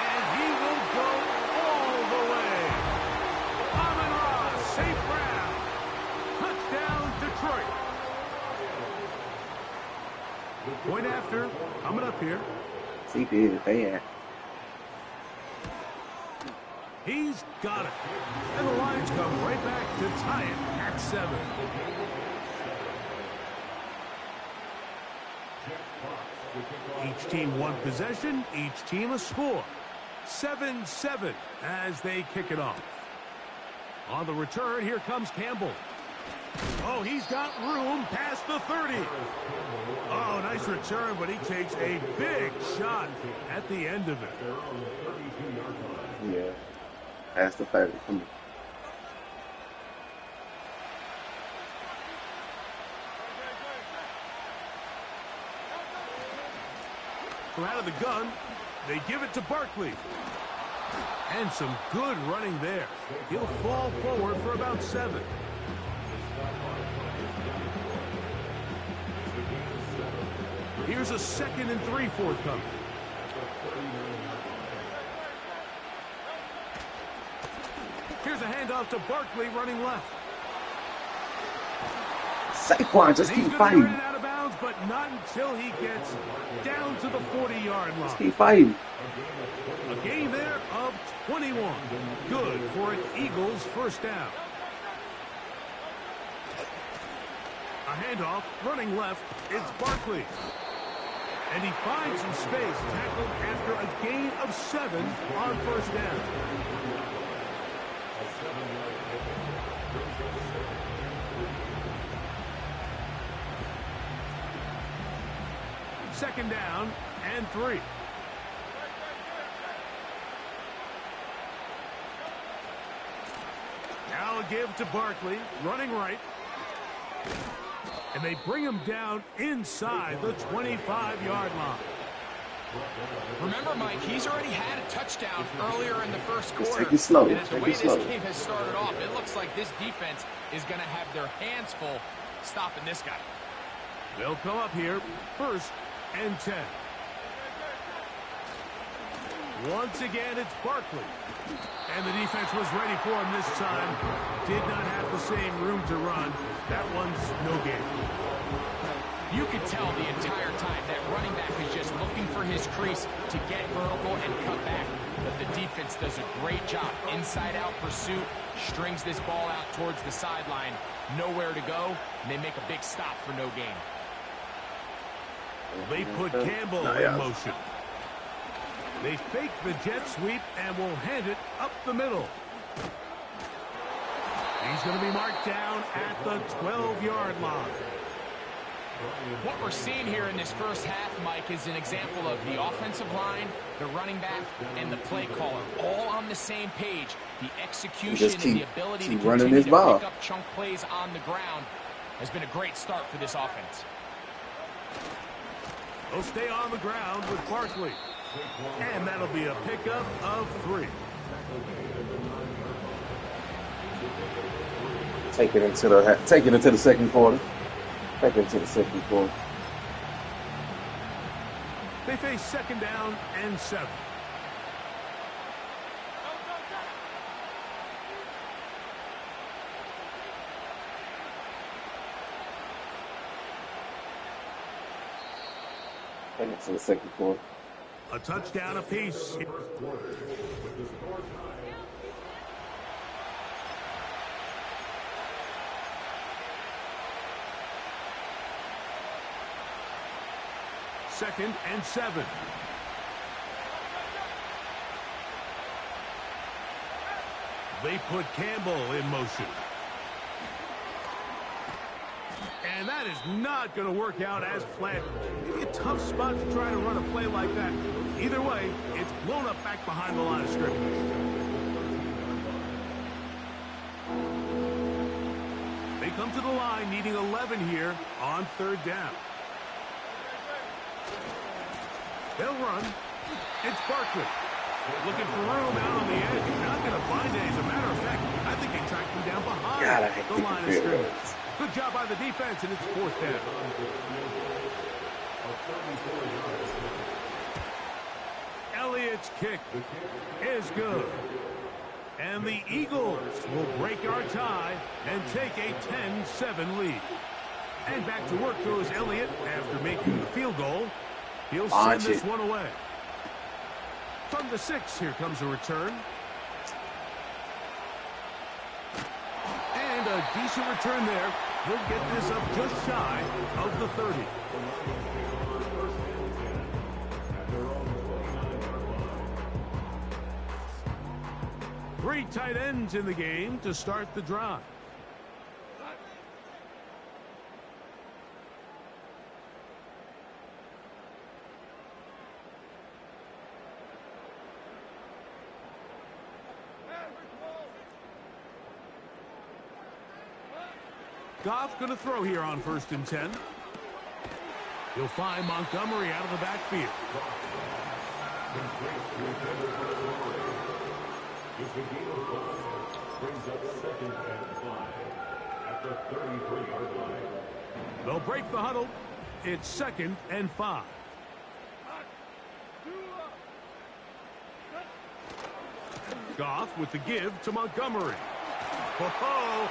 And he will go all the way. Amon-Ra, St. Brown. Touchdown, Detroit. Point after, coming up here. He did it, they had. He's got it. And the Lions come right back to tie it at 7. Each team one possession, each team a score. 7-7 as they kick it off. On the return, here comes Campbell. Oh, he's got room past the 30. Oh, nice return, but he takes a big shot at the end of it. Yeah, past the 30. Come on. From out of the gun, they give it to Barkley. And some good running there. He'll fall forward for about 7. Here's a 2nd and 3 forthcoming. Here's a handoff to Barkley running left. Saquon, just keep fighting. He's out of bounds, but not until he gets down to the 40-yard line. Just keep fighting. A gain there of 21. Good for an Eagles 1st down. A handoff, running left, it's Barkley. And he finds some space, tackled after a gain of 7 on 1st down. Second down and 3. Now a give to Barkley, running right. And they bring him down inside the 25-yard line. Remember, Mike, he's already had a touchdown earlier in the first quarter. Take it slow. And the way this game has started off, it looks like this defense is going to have their hands full stopping this guy. They'll come up here, 1st and 10. Once again, it's Barkley. And the defense was ready for him this time. Did not have the same room to run. That one's no gain. You could tell the entire time that running back is just looking for his crease to get vertical and cut back. But the defense does a great job. Inside-out pursuit, strings this ball out towards the sideline. Nowhere to go, and they make a big stop for no gain. They put Campbell in motion. They fake the jet sweep and will hand it up the middle. He's going to be marked down at the 12-yard line. What we're seeing here in this first half, Mike, is an example of the offensive line, the running back, and the play caller all on the same page. The execution and the ability to continue to pick up chunk plays on the ground has been a great start for this offense. They'll stay on the ground with Barkley. And that'll be a pickup of 3. Take it into the second quarter. Take it into the second quarter. They face 2nd down and 7. Take it to the second quarter. A touchdown apiece. Second and 7. They put Campbell in motion. And that is not going to work out as planned. Maybe a tough spot to try to run a play like that. Either way, it's blown up back behind the line of scrimmage. They come to the line needing 11 here on 3rd down. They'll run. It's Barkley. Looking for room out on the edge. Not going to find it. As a matter of fact, I think they tracked him down behind the line of scrimmage. Good job by the defense, and it's 4th down. Elliott's kick is good. And the Eagles will break our tie and take a 10-7 lead. And back to work goes Elliott after making the field goal. He'll send this one away. From the 6, here comes a return. And a decent return there. He'll get this up just shy of the 30. Three tight ends in the game to start the drive. Goff going to throw here on 1st and 10. He'll find Montgomery out of the backfield. They'll break the huddle. It's 2nd and 5. Goff with the give to Montgomery. Ho-ho!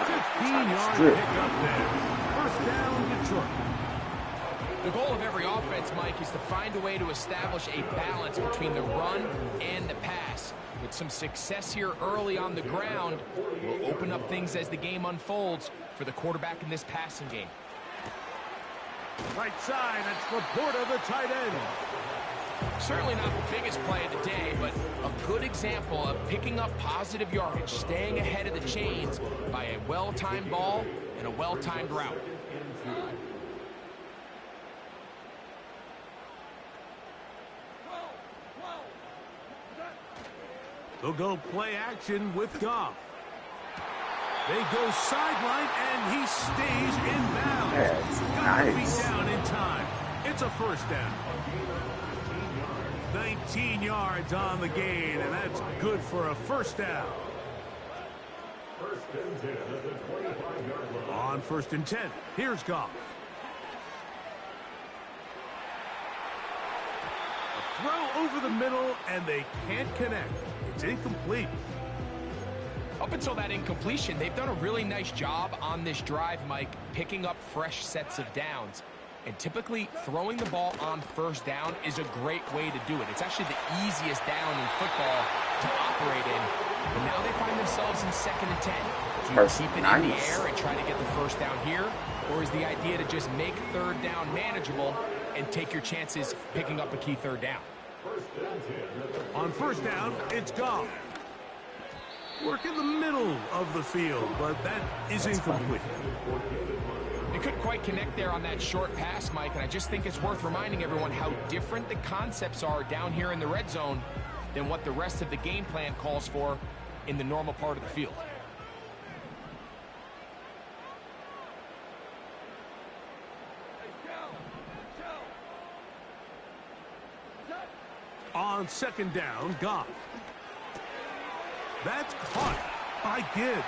15-yard pickup there. 1st down, Detroit. The goal of every offense, Mike, is to find a way to establish a balance between the run and the pass. With some success here early on the ground, will open up things as the game unfolds for the quarterback in this passing game. Right side, that's Laporta, the tight end. Certainly not the biggest play of the day, but a good example of picking up positive yardage, staying ahead of the chains by a well-timed ball and a well-timed route. They'll go play action with Goff. They go sideline, and he stays in bounds. Got the feet down in time. It's a 1st down. 19 yards on the gain, and that's good for a 1st down. On 1st and 10, here's Goff. A throw over the middle, and they can't connect. It's incomplete. Up until that incompletion, they've done a really nice job on this drive, Mike, picking up fresh sets of downs. And typically, throwing the ball on first down is a great way to do it. It's actually the easiest down in football to operate in. But now they find themselves in 2nd and 10. Do you keep it in the air and try to get the first down here? Or is the idea to just make 3rd down manageable and take your chances picking up a key 3rd down? On 1st down, it's Goff. Work in the middle of the field, but that is incomplete. They couldn't quite connect there on that short pass, Mike, and I just think it's worth reminding everyone how different the concepts are down here in the red zone than what the rest of the game plan calls for in the normal part of the field. On 2nd down, Goff. That's caught by Gibbs.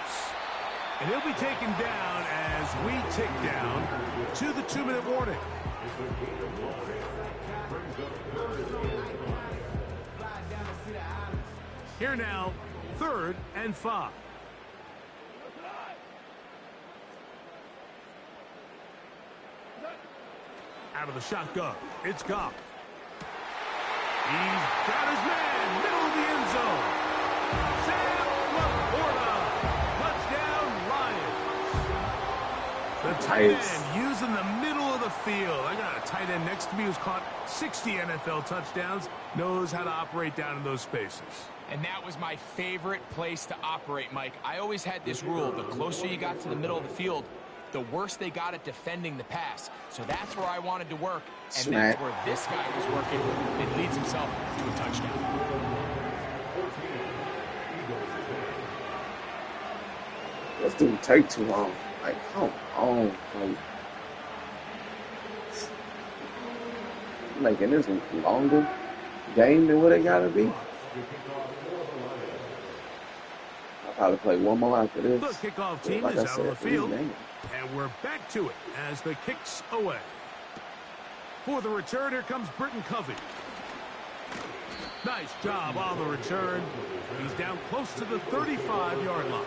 And he'll be taken down as we tick down to the 2-minute warning. Here now, 3rd and 5. Out of the shotgun, it's Goff. He's got his man, middle of the end zone. Sam Laporta, touchdown Lions. The tight end using the middle of the field. I got a tight end next to me who's caught 60 NFL touchdowns, knows how to operate down in those spaces. And that was my favorite place to operate, Mike. I always had this rule: the closer you got to the middle of the field, the worse they got at defending the pass. So that's where I wanted to work, and that's where this guy was working. It leads himself to a touchdown. This dude take too long. Like, come on, like, making this longer game than what it gotta be. I'll probably play one more after this. The kickoff team like is out on the field, and we're back to it as the kick's away. For the return, here comes Britton Covey. Nice job on the return. He's down close to the 35-yard line.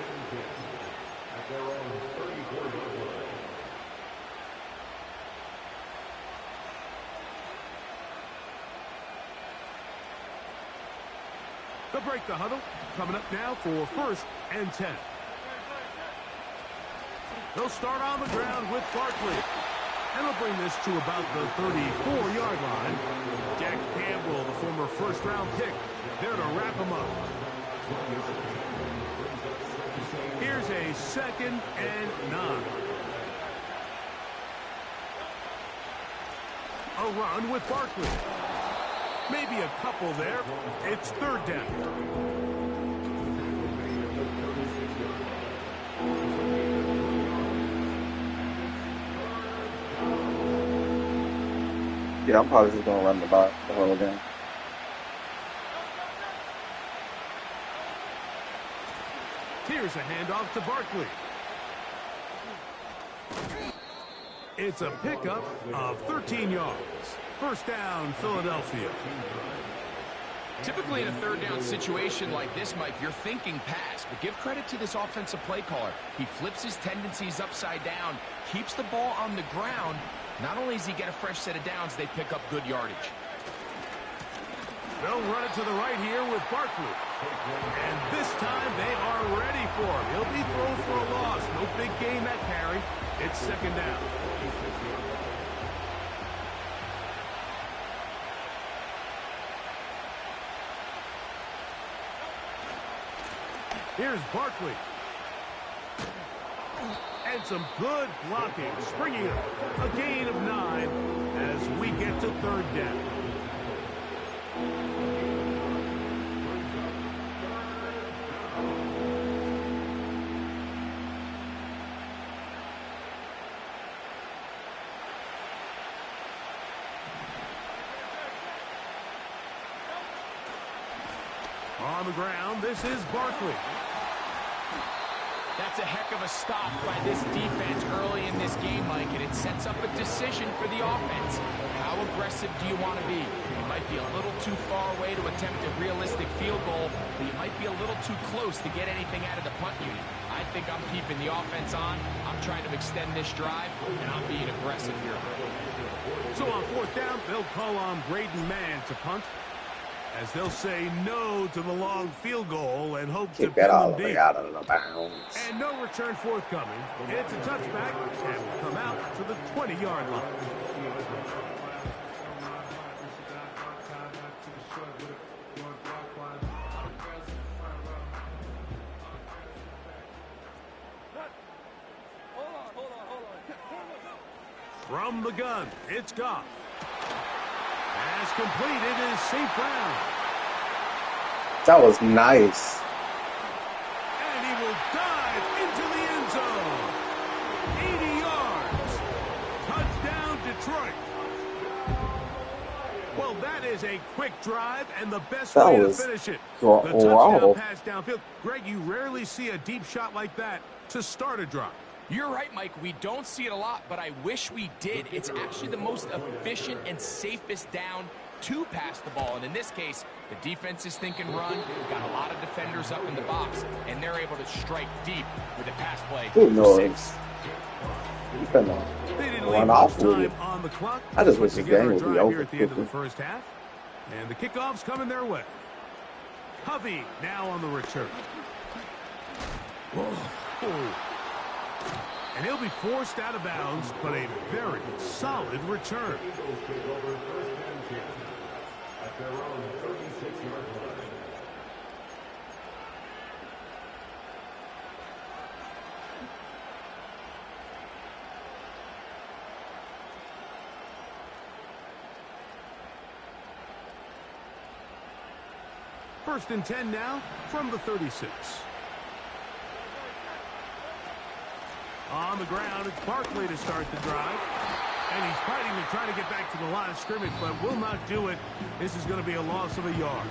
They'll break the huddle. Coming up now for 1st and 10. They'll start on the ground with Barkley. And they'll bring this to about the 34-yard line. Jack Campbell, the former first-round pick, there to wrap him up. Here's a 2nd and 9. A run with Barkley. Maybe a couple there. It's 3rd down. Yeah, I'm probably just going to run the ball the whole game. Here's a handoff to Barkley. It's a pickup of 13 yards. 1st down, Philadelphia. Typically in a 3rd down situation like this, Mike, you're thinking pass, but give credit to this offensive play caller. He flips his tendencies upside down, keeps the ball on the ground. Not only does he get a fresh set of downs, they pick up good yardage. They'll run it to the right here with Barkley. And this time they are ready for him. He'll be thrown for a loss. No big gain that carry. It's 2nd down. Here's Barkley. And some good blocking. Springing up. A gain of 9 as we get to 3rd down. On the ground, this is Barkley. That's a heck of a stop by this defense early in this game, Mike, and it sets up a decision for the offense. How aggressive do you want to be? You might be a little too far away to attempt a realistic field goal, but you might be a little too close to get anything out of the punt unit. I think I'm keeping the offense on. I'm trying to extend this drive, and I'm being aggressive here. So on fourth down, they'll call on Braden Mann to punt, as they'll say no to the long field goal and hope to Kick that pin all them the way deep. out of the bounds. And no return forthcoming. It's a touchback and will come out to the 20-yard line. From the gun, it's Goff. As completed is St. Brown. That was nice. And he will dive into the end zone. 80 yards. Touchdown, Detroit. Well, that is a quick drive and the best That way to was finish it. raw. The touchdown pass downfield. Greg, you rarely see a deep shot like that to start a drive. You're right, Mike. We don't see it a lot, but I wish we did. It's actually the most efficient and safest down to pass the ball. And in this case, the defense is thinking run. We've got a lot of defenders up in the box, and they're able to strike deep with a pass play Who for knows? 6. They didn't leave Run much off with time it. on the clock. I just Put wish this together game a would be drive over here at the end of the quickly. first half. And the kickoff's coming their way. Covey now on the return. Whoa. And he'll be forced out of bounds, but a very solid return. First and 10 now from the 36. On the ground, it's Barkley to start the drive. And he's fighting to try to get back to the line of scrimmage, but will not do it. This is going to be a loss of a yard.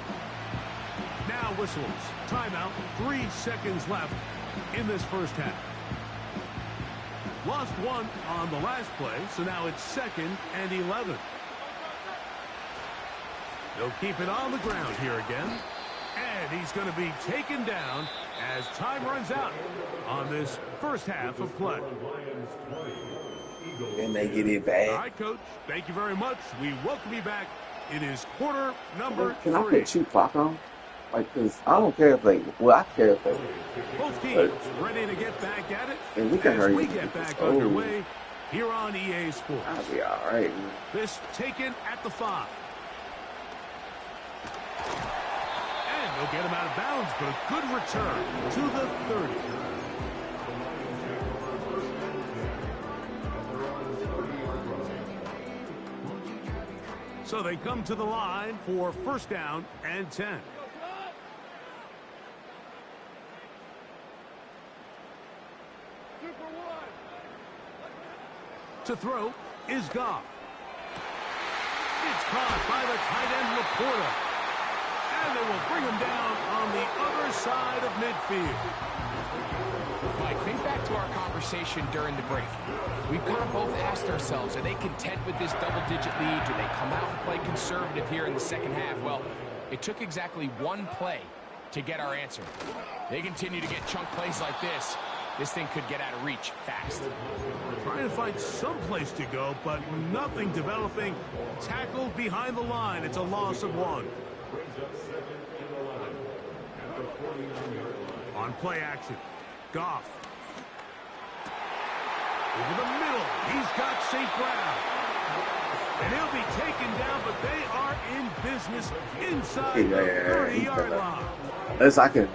Now whistles. Timeout. 3 seconds left in this first half. Lost one on the last play, so now it's 2nd and 11. They'll keep it on the ground here again. And he's going to be taken down as time runs out on this first half of play. And they get it All back. right, Coach. Thank you very much. We welcome you back. It is quarter number Can I 3. put shoot clock on? Like, cause I don't care if they. Well, I care if they. Both teams ready to get back at it And we can as hurry we up. get back Oh. underway here on EA Sports. I'll be all right. This taken at the 5. And they'll get him out of bounds, but a good return to the 30. So they come to the line for first down and 10. To throw is Goff. It's caught by the tight end Laporta. And they will bring him down on the other side of midfield. Mike, think back to our conversation during the break. We've kind of both asked ourselves, are they content with this double-digit lead? Do they come out and play conservative here in the second half? Well, it took exactly one play to get our answer. They continue to get chunk plays like this. This thing could get out of reach fast. Trying to find some place to go, but nothing developing. Tackled behind the line. It's a loss of 1. On play action, Goff. Over the middle, he's got St. Brown. And he'll be taken down, but they are in business inside the 30-yard line. Unless I can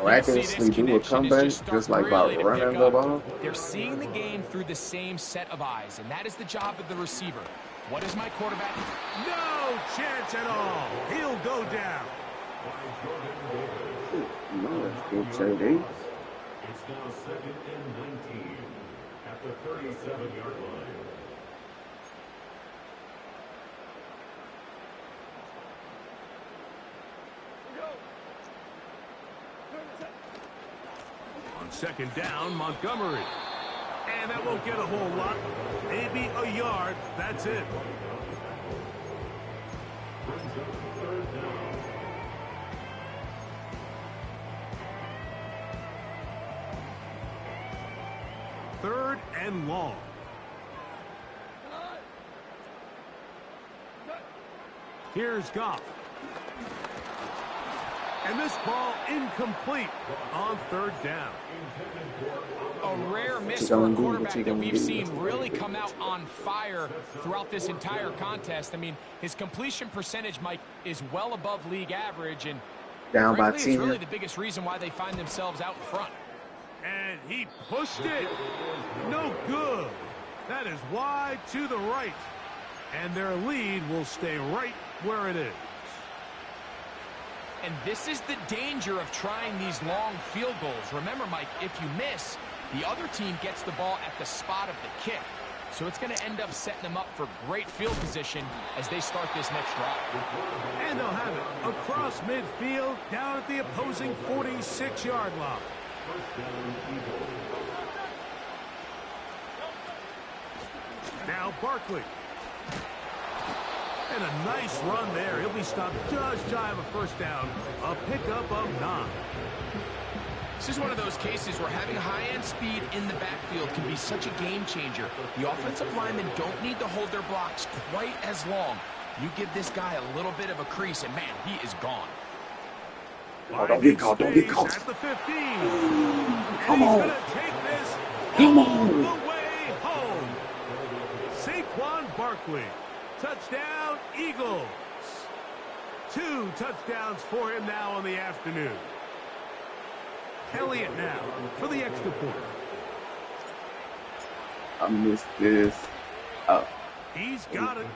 miraculously do a comeback just like by running the ball. They're seeing the game through the same set of eyes, and that is the job of the receiver. What is my quarterback? No chance at all. He'll go down. No, that's good, JD. It's now 2nd and 19 at the 37-yard line. On second down, Montgomery. And that won't get a whole lot. Maybe a yard. That's it. Third and long. Here's Goff. And this ball incomplete on third down. A rare miss for a quarterback that we've seen really come out on fire throughout this entire contest. I mean, his completion percentage, Mike, is well above league average, and down by frankly, 10. it's really the biggest reason why they find themselves out in front. And he pushed it. No good. That is wide to the right. And their lead will stay right where it is. And this is the danger of trying these long field goals. Remember, Mike, if you miss, the other team gets the ball at the spot of the kick. So it's going to end up setting them up for great field position as they start this next drive. And they'll have it across midfield down at the opposing 46-yard line. Now Barkley. And a nice run there. He'll be stopped just shy of a first down. A pickup of 9. This is one of those cases where having high-end speed in the backfield can be such a game changer. The offensive linemen don't need to hold their blocks quite as long. You give this guy a little bit of a crease, and man, he is gone. Oh, don't get caught, don't get caught. At the 15. Come on. He's going to take this Come all on. the way home. Saquon Barkley. Touchdown, Eagles. 2 touchdowns for him now on the afternoon. Elliott now for the extra point. I missed this. Oh. He's got it.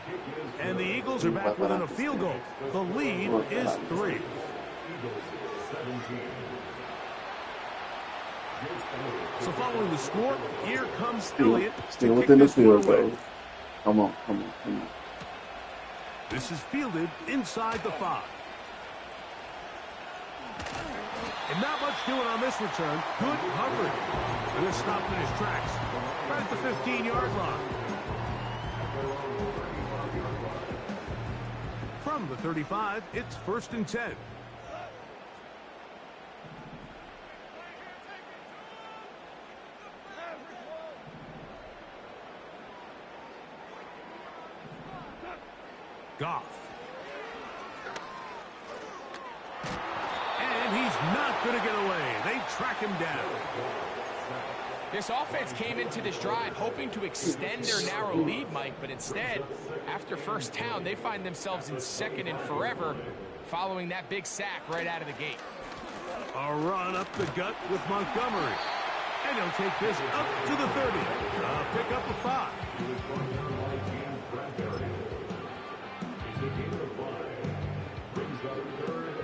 And the Eagles are back within a field goal. The lead is 3. So following the score, here comes Elliott. Still within the field goal. Come on, come on, come on. This is fielded inside the 5. And not much doing on this return. Good coverage. And they're stopped in his tracks. Right at the 15-yard line. From the 35, it's 1st and 10. Goff. And he's not going to get away. They track him down. This offense came into this drive hoping to extend their narrow lead, Mike, but instead, after first down, they find themselves in 2nd and forever following that big sack right out of the gate. A run up the gut with Montgomery. And he'll take this up to the 30. Pick up a 5.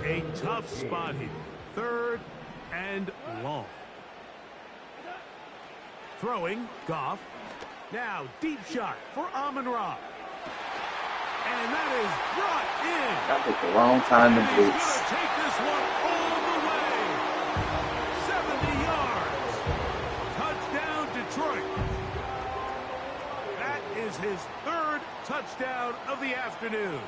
A tough spot here. 3rd and long. Throwing, Goff. Now, deep shot for Amon-Ra. And that is brought in. That was the wrong time to And he's blitz. going to take this one all the way. 70 yards. Touchdown, Detroit. That is his 3rd touchdown of the afternoon.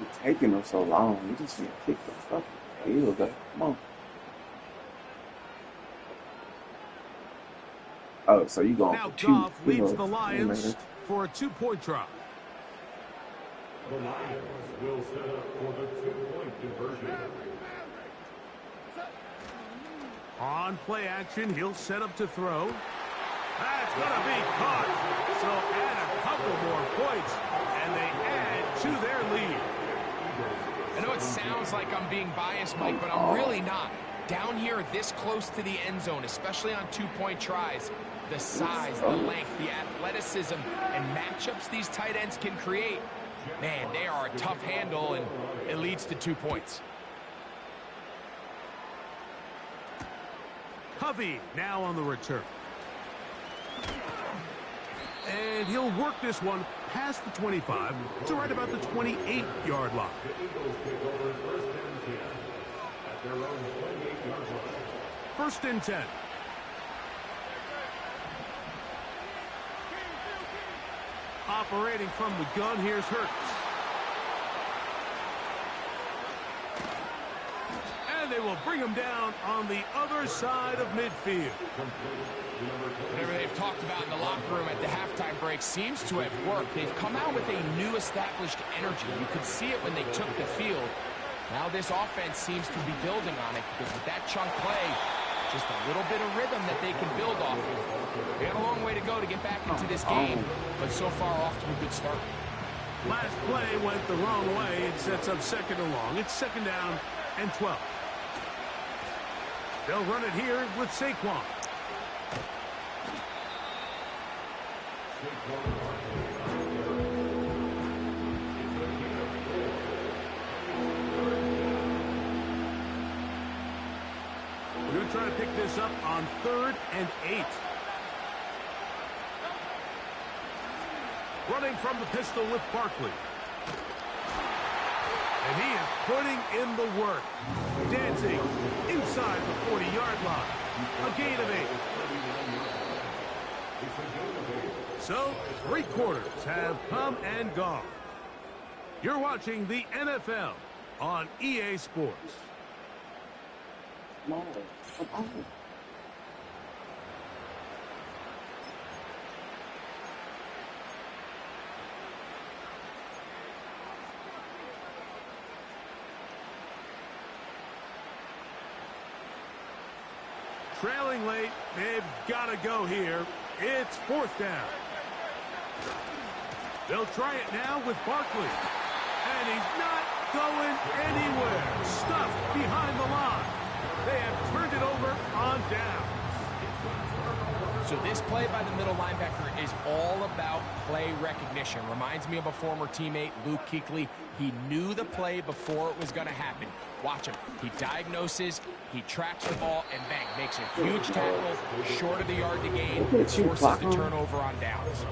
It's taking them so long. You just need to kick the fucking field goal. Come on. Oh, so you going Now for 2. Goff You leads know, the Lions man. for a 2-point try. The Lions will set up for the 2-point conversion. On play action, he'll set up to throw. That's going to be caught. So add a couple more points, and they add to their lead. I know it sounds like I'm being biased, Mike, but I'm really not. Down here this close to the end zone, especially on 2-point tries, the size, the length, the athleticism, and matchups these tight ends can create, man, they are a tough handle, and it leads to 2 points. Covey now on the return. And he'll work this one past the 25 to right about the 28-yard line. their own 28-yard line. First and 10. Operating from the gun, here's Hurts. And they will bring him down on the other side of midfield. Whatever they've talked about in the locker room at the halftime break seems to have worked. They've come out with a new established energy. You could see it when they took the field. Now this offense seems to be building on it because with that chunk play, just a little bit of rhythm that they can build off of. They have a long way to go to get back into this game, but so far off to a good start. Last play went the wrong way. It sets up second and long. It's second down and 12. They'll run it here with Saquon. We're going to try to pick this up on 3rd and 8. Running from the pistol with Barkley. And he is putting in the work. Dancing inside the 40-yard line. A gain of 8. So, 3 quarters have come and gone. You're watching the NFL on EA Sports. Come on. Come on. Trailing late, they've got to go here. It's 4th down. They'll try it now with Barkley. And he's not going anywhere. Stuffed behind the line. They have turned it over on down. So this play by the middle linebacker is all about play recognition. Reminds me of a former teammate, Luke Kuechly. He knew the play before it was going to happen. Watch him. He diagnoses, he tracks the ball, and bang, makes a huge tackle, short of the yard to gain, forces the turnover on downs.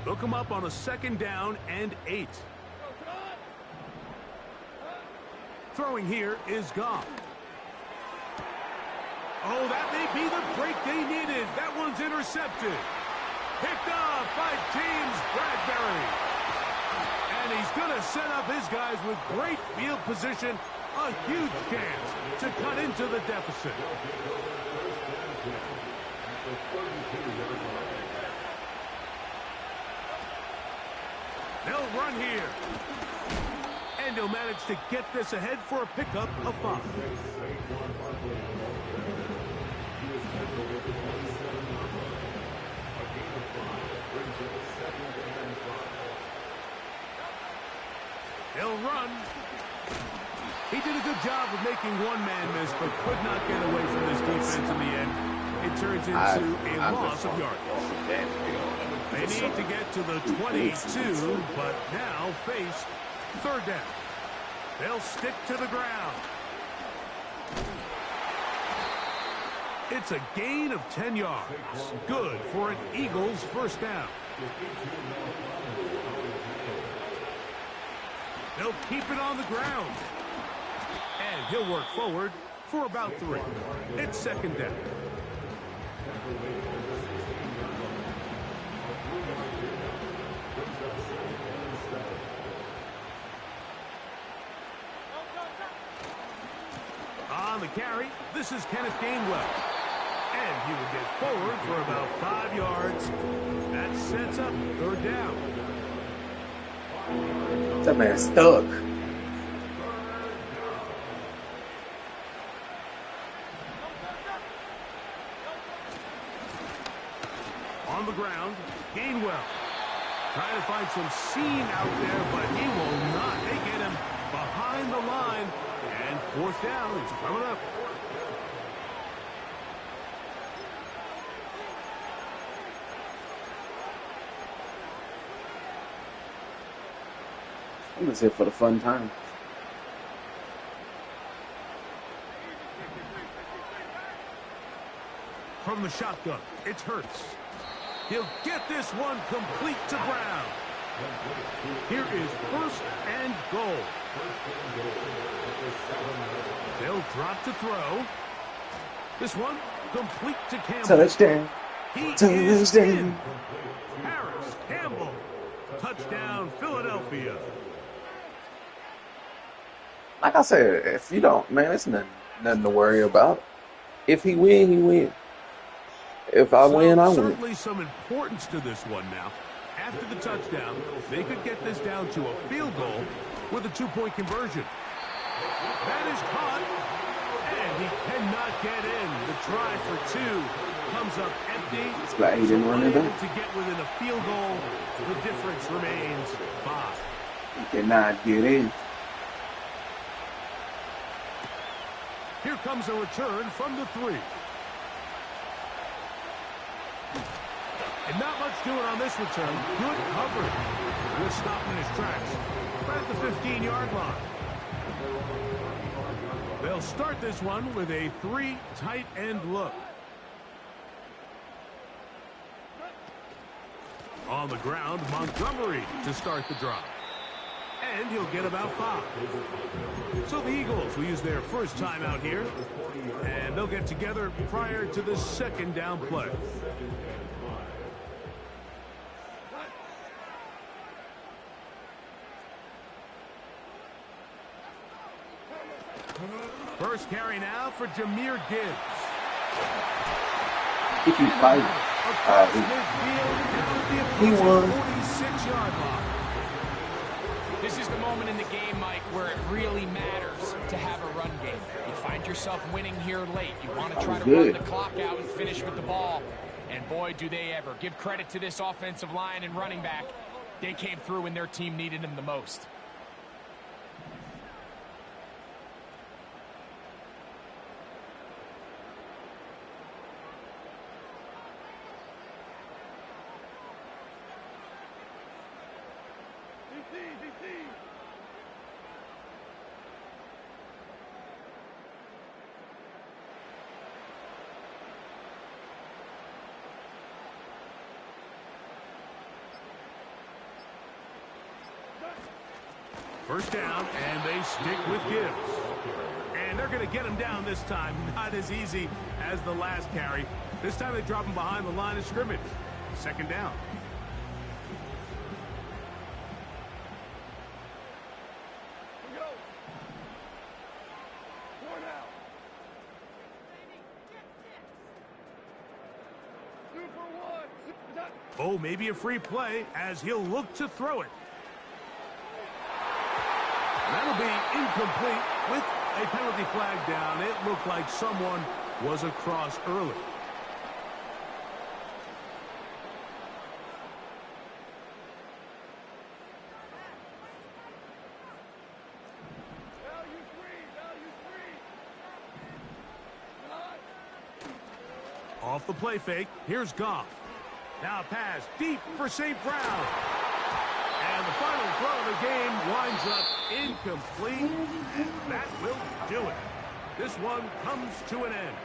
They'll come up on a 2nd down and 8. Throwing here is Goff. Oh, that may be the break they needed. That one's intercepted. Picked off by James Bradbury. And he's going to set up his guys with great field position. A huge chance to cut into the deficit. They'll run here. And he'll manage to get this ahead for a pickup of 5. They'll run. He did a good job of making one man miss, but could not get away from this defense in the end. It turns into a loss of yardage. They need to get to the 22, but now face 3rd down. They'll stick to the ground. It's a gain of 10 yards. Good for an Eagles 1st down. They'll keep it on the ground. And he'll work forward for about 3. It's 2nd down. On the carry, this is Kenneth Gainwell. And he will get forward for about 5 yards. That sets up 3rd down. That man's stuck. On the ground, Gainwell. Trying to find some seam out there, but he will not. They get him behind the line. And 4th down is coming up. I'm just here for the fun time. from the shotgun. It's Hurts. He'll get this one complete to Brown. Here is 1st and goal. They'll drop to throw. This one complete to Campbell. Touchdown. He is Touchdown. in. Harris, Campbell. Touchdown, Philadelphia. Like I said, if you don't, man, it's nothing to worry about. If he win, he win. If I win, I win. Certainly some importance to this one now. After the touchdown, they could get this down to a field goal with a 2-point conversion. That is caught, and he cannot get in. The try for 2 comes up empty. It's glad he didn't run it back. To get within a field goal, the difference remains 5. He cannot get in. Here comes a return from the 3. And not much doing on this return. Good coverage. Good stop in his tracks. Right at the 15-yard line. They'll start this one with a 3 tight end look. On the ground, Montgomery to start the drive. And he'll get about 5. So the Eagles will use their first time out here. And they'll get together prior to the 2nd down play. First carry now for Jahmyr Gibbs. If he fight, he won. 46-yard line. This is the moment in the game, Mike, where it really matters to have a run game. You find yourself winning here late. You want to try to run the clock out and finish with the ball. And boy, do they ever. Give credit to this offensive line and running back. They came through when their team needed them the most. First down, and they stick with Gibbs. And they're going to get him down this time. Not as easy as the last carry. This time they drop him behind the line of scrimmage. 2nd down. Oh, maybe a free play as he'll look to throw it. That'll be incomplete with a penalty flag down. It looked like someone was across early. Off the play fake, here's Goff. Now pass deep for St. Brown. And the final throw of the game winds up incomplete. And that will do it. This one comes to an end.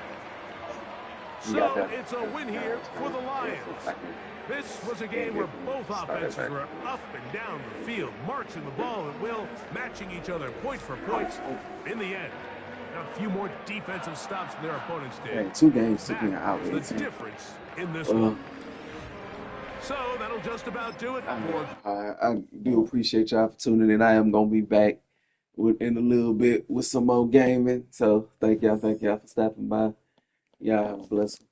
So it's a win here for the Lions. This was a game where both offenses were up and down the field, marching the ball at will, matching each other point for point. In the end, a few more defensive stops than their opponents did. 2 games took me out. That's the difference in this one. So that'll just about do it. I do appreciate y'all for tuning in. I am going to be back in a little bit with some more gaming. So thank y'all for stopping by. Y'all have a blessed one.